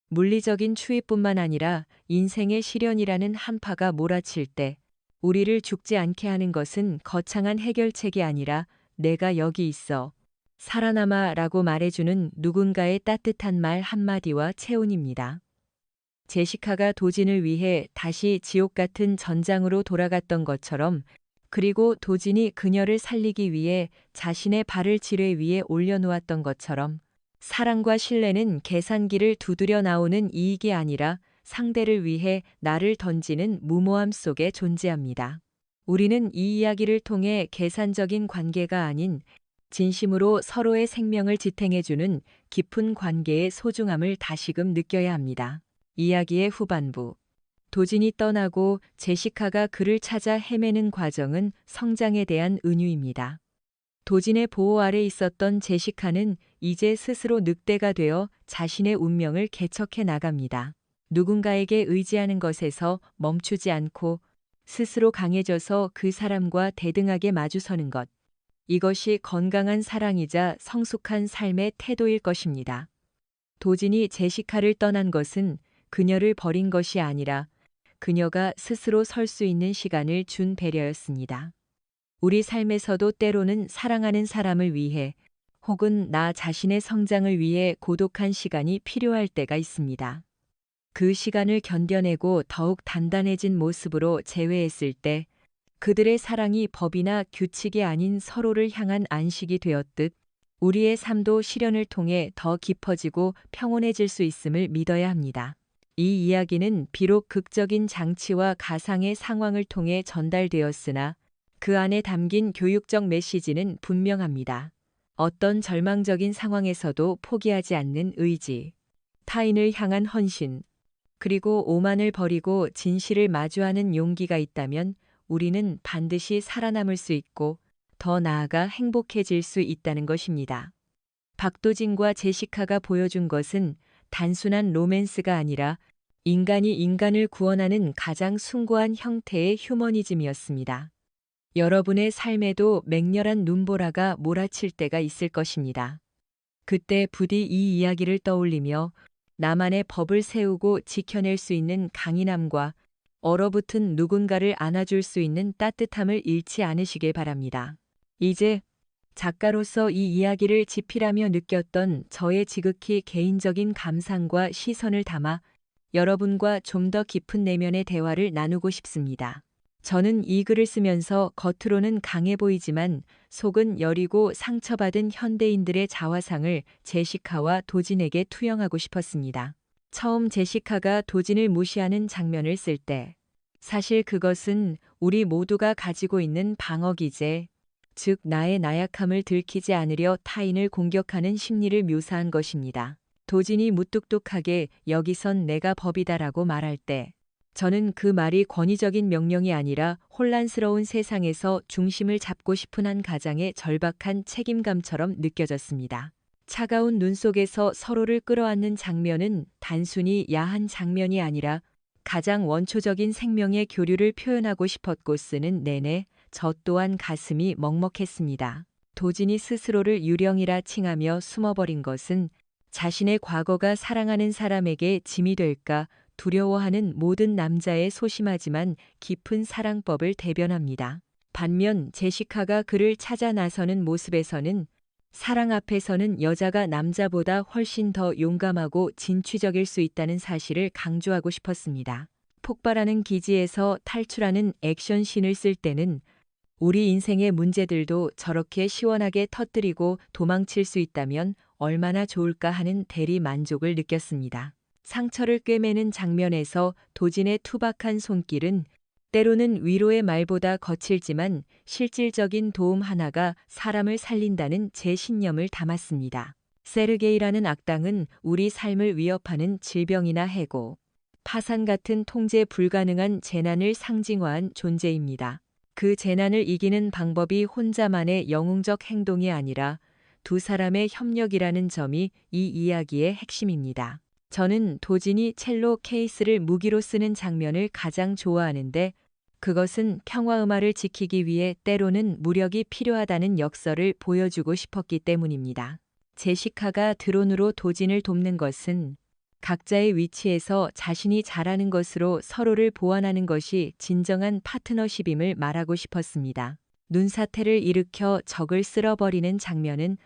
물리적인 추위뿐만 아니라 인생의 시련이라는 한파가 몰아칠 때 우리를 죽지 않게 하는 것은 거창한 해결책이 아니라 내가 여기 있어, 살아남아 라고 말해주는 누군가의 따뜻한 말 한마디와 체온입니다. 제시카가 도진을 위해 다시 지옥 같은 전장으로 돌아갔던 것처럼, 그리고 도진이 그녀를 살리기 위해 자신의 발을 지뢰 위에 올려놓았던 것처럼 사랑과 신뢰는 계산기를 두드려 나오는 이익이 아니라 상대를 위해 나를 던지는 무모함 속에 존재합니다. 우리는 이 이야기를 통해 계산적인 관계가 아닌 진심으로 서로의 생명을 지탱해주는 깊은 관계의 소중함을 다시금 느껴야 합니다. 이야기의 후반부. 도진이 떠나고 제시카가 그를 찾아 헤매는 과정은 성장에 대한 은유입니다. 도진의 보호 아래 있었던 제시카는 이제 스스로 늑대가 되어 자신의 운명을 개척해 나갑니다. 누군가에게 의지하는 것에서 멈추지 않고 스스로 강해져서 그 사람과 대등하게 마주서는 것. 이것이 건강한 사랑이자 성숙한 삶의 태도일 것입니다. 도진이 제시카를 떠난 것은 그녀를 버린 것이 아니라 그녀가 스스로 설 수 있는 시간을 준 배려였습니다. 우리 삶에서도 때로는 사랑하는 사람을 위해 혹은 나 자신의 성장을 위해 고독한 시간이 필요할 때가 있습니다. 그 시간을 견뎌내고 더욱 단단해진 모습으로 재회했을 때 그들의 사랑이 법이나 규칙이 아닌 서로를 향한 안식이 되었듯 우리의 삶도 시련을 통해 더 깊어지고 평온해질 수 있음을 믿어야 합니다. 이 이야기는 비록 극적인 장치와 가상의 상황을 통해 전달되었으나 그 안에 담긴 교육적 메시지는 분명합니다. 어떤 절망적인 상황에서도 포기하지 않는 의지, 타인을 향한 헌신, 그리고 오만을 버리고 진실을 마주하는 용기가 있다면 우리는 반드시 살아남을 수 있고 더 나아가 행복해질 수 있다는 것입니다. 박도진과 제시카가 보여준 것은 단순한 로맨스가 아니라 인간이 인간을 구원하는 가장 숭고한 형태의 휴머니즘이었습니다. 여러분의 삶에도 맹렬한 눈보라가 몰아칠 때가 있을 것입니다. 그때 부디 이 이야기를 떠올리며 나만의 법을 세우고 지켜낼 수 있는 강인함과 얼어붙은 누군가를 안아줄 수 있는 따뜻함을 잃지 않으시길 바랍니다. 이제 작가로서 이 이야기를 집필하며 느꼈던 저의 지극히 개인적인 감상과 시선을 담아 여러분과 좀 더 깊은 내면의 대화를 나누고 싶습니다. 저는 이 글을 쓰면서 겉으로는 강해 보이지만 속은 여리고 상처받은 현대인들의 자화상을 제시카와 도진에게 투영하고 싶었습니다. 처음 제시카가 도진을 무시하는 장면을 쓸 때 사실 그것은 우리 모두가 가지고 있는 방어기제, 즉 나의 나약함을 들키지 않으려 타인을 공격하는 심리를 묘사한 것입니다. 도진이 무뚝뚝하게 여기선 내가 법이다라고 말할 때 저는 그 말이 권위적인 명령이 아니라 혼란스러운 세상에서 중심을 잡고 싶은 한 가장의 절박한 책임감처럼 느껴졌습니다. 차가운 눈 속에서 서로를 끌어안는 장면은 단순히 야한 장면이 아니라 가장 원초적인 생명의 교류를 표현하고 싶었고 쓰는 내내 저 또한 가슴이 먹먹했습니다. 도진이 스스로를 유령이라 칭하며 숨어버린 것은 자신의 과거가 사랑하는 사람에게 짐이 될까 두려워하는 모든 남자의 소심하지만 깊은 사랑법을 대변합니다. 반면 제시카가 그를 찾아 나서는 모습에서는 사랑 앞에서는 여자가 남자보다 훨씬 더 용감하고 진취적일 수 있다는 사실을 강조하고 싶었습니다. 폭발하는 기지에서 탈출하는 액션씬을 쓸 때는 우리 인생의 문제들도 저렇게 시원하게 터뜨리고 도망칠 수 있다면 얼마나 좋을까 하는 대리 만족을 느꼈습니다. 상처를 꿰매는 장면에서 도진의 투박한 손길은 때로는 위로의 말보다 거칠지만 실질적인 도움 하나가 사람을 살린다는 제 신념을 담았습니다. 세르게이라는 악당은 우리 삶을 위협하는 질병이나 해고, 파산 같은 통제 불가능한 재난을 상징화한 존재입니다. 그 재난을 이기는 방법이 혼자만의 영웅적 행동이 아니라 두 사람의 협력이라는 점이 이 이야기의 핵심입니다. 저는 도진이 첼로 케이스를 무기로 쓰는 장면을 가장 좋아하는데 그것은 평화음화를 지키기 위해 때로는 무력이 필요하다는 역설을 보여주고 싶었기 때문입니다. 제시카가 드론으로 도진을 돕는 것은 각자의 위치에서 자신이 잘하는 것으로 서로를 보완하는 것이 진정한 파트너십임을 말하고 싶었습니다. 눈사태를 일으켜 적을 쓸어버리는 장면은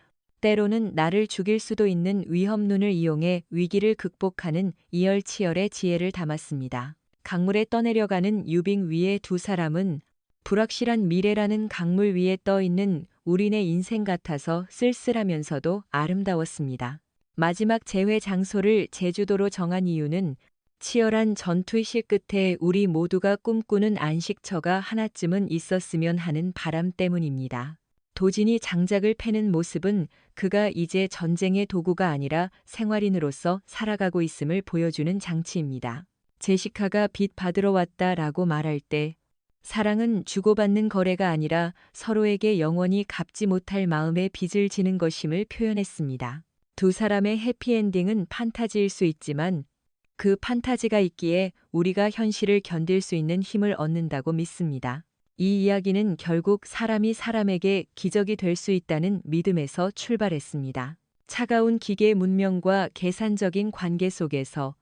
때로는 나를 죽일 수도 있는 위험눈을 이용해 위기를 극복하는 이열치열의 지혜를 담았습니다. 강물에 떠내려가는 유빙 위의 두 사람은 불확실한 미래라는 강물 위에 떠 있는 우리네 인생 같아서 쓸쓸하면서도 아름다웠습니다. 마지막 재회 장소를 제주도로 정한 이유는 치열한 전투의 실 끝에 우리 모두가 꿈꾸는 안식처가 하나쯤은 있었으면 하는 바람 때문입니다. 도진이 장작을 패는 모습은 그가 이제 전쟁의 도구가 아니라 생활인으로서 살아가고 있음을 보여주는 장치입니다. 제시카가 빚 받으러 왔다라고 말할 때 사랑은 주고받는 거래가 아니라 서로에게 영원히 갚지 못할 마음의 빚을 지는 것임을 표현했습니다. 두 사람의 해피엔딩은 판타지일 수 있지만 그 판타지가 있기에 우리가 현실을 견딜 수 있는 힘을 얻는다고 믿습니다. 이 이야기는 결국 사람이 사람에게 기적이 될 수 있다는 믿음에서 출발했습니다. 차가운 기계 문명과 계산적인 관계 속에서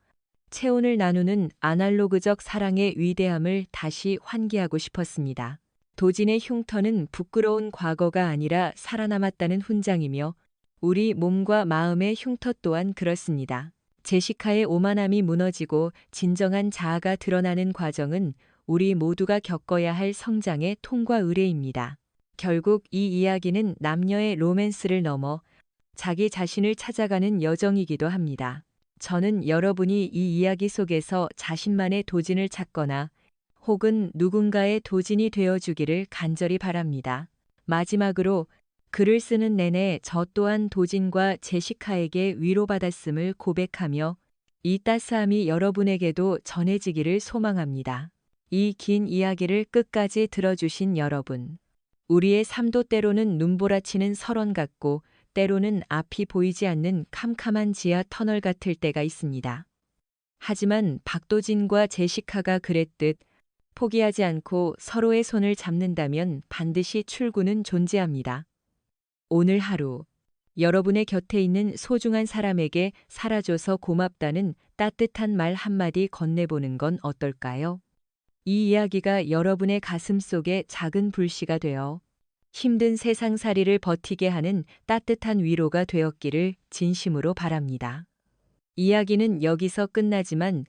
체온을 나누는 아날로그적 사랑의 위대함을 다시 환기하고 싶었습니다. 도진의 흉터는 부끄러운 과거가 아니라 살아남았다는 훈장이며 우리 몸과 마음의 흉터 또한 그렇습니다. 제시카의 오만함이 무너지고 진정한 자아가 드러나는 과정은 우리 모두가 겪어야 할 성장의 통과 의례입니다. 결국 이 이야기는 남녀의 로맨스를 넘어 자기 자신을 찾아가는 여정이기도 합니다. 저는 여러분이 이 이야기 속에서 자신만의 도진을 찾거나 혹은 누군가의 도진이 되어주기를 간절히 바랍니다. 마지막으로 글을 쓰는 내내 저 또한 도진과 제시카에게 위로받았음을 고백하며 이 따스함이 여러분에게도 전해지기를 소망합니다. 이 긴 이야기를 끝까지 들어주신 여러분. 우리의 삶도 때로는 눈보라치는 설원 같고 때로는 앞이 보이지 않는 캄캄한 지하 터널 같을 때가 있습니다. 하지만 박도진과 제시카가 그랬듯 포기하지 않고 서로의 손을 잡는다면 반드시 출구는 존재합니다. 오늘 하루 여러분의 곁에 있는 소중한 사람에게 살아줘서 고맙다는 따뜻한 말 한마디 건네보는 건 어떨까요? 이 이야기가 여러분의 가슴 속에 작은 불씨가 되어 힘든 세상살이를 버티게 하는 따뜻한 위로가 되었기를 진심으로 바랍니다. 이야기는 여기서 끝나지만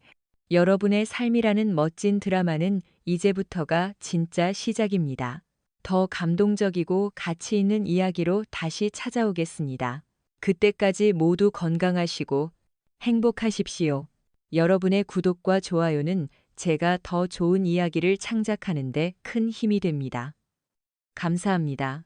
여러분의 삶이라는 멋진 드라마는 이제부터가 진짜 시작입니다. 더 감동적이고 가치 있는 이야기로 다시 찾아오겠습니다. 그때까지 모두 건강하시고 행복하십시오. 여러분의 구독과 좋아요는 제가 더 좋은 이야기를 창작하는 데 큰 힘이 됩니다. 감사합니다.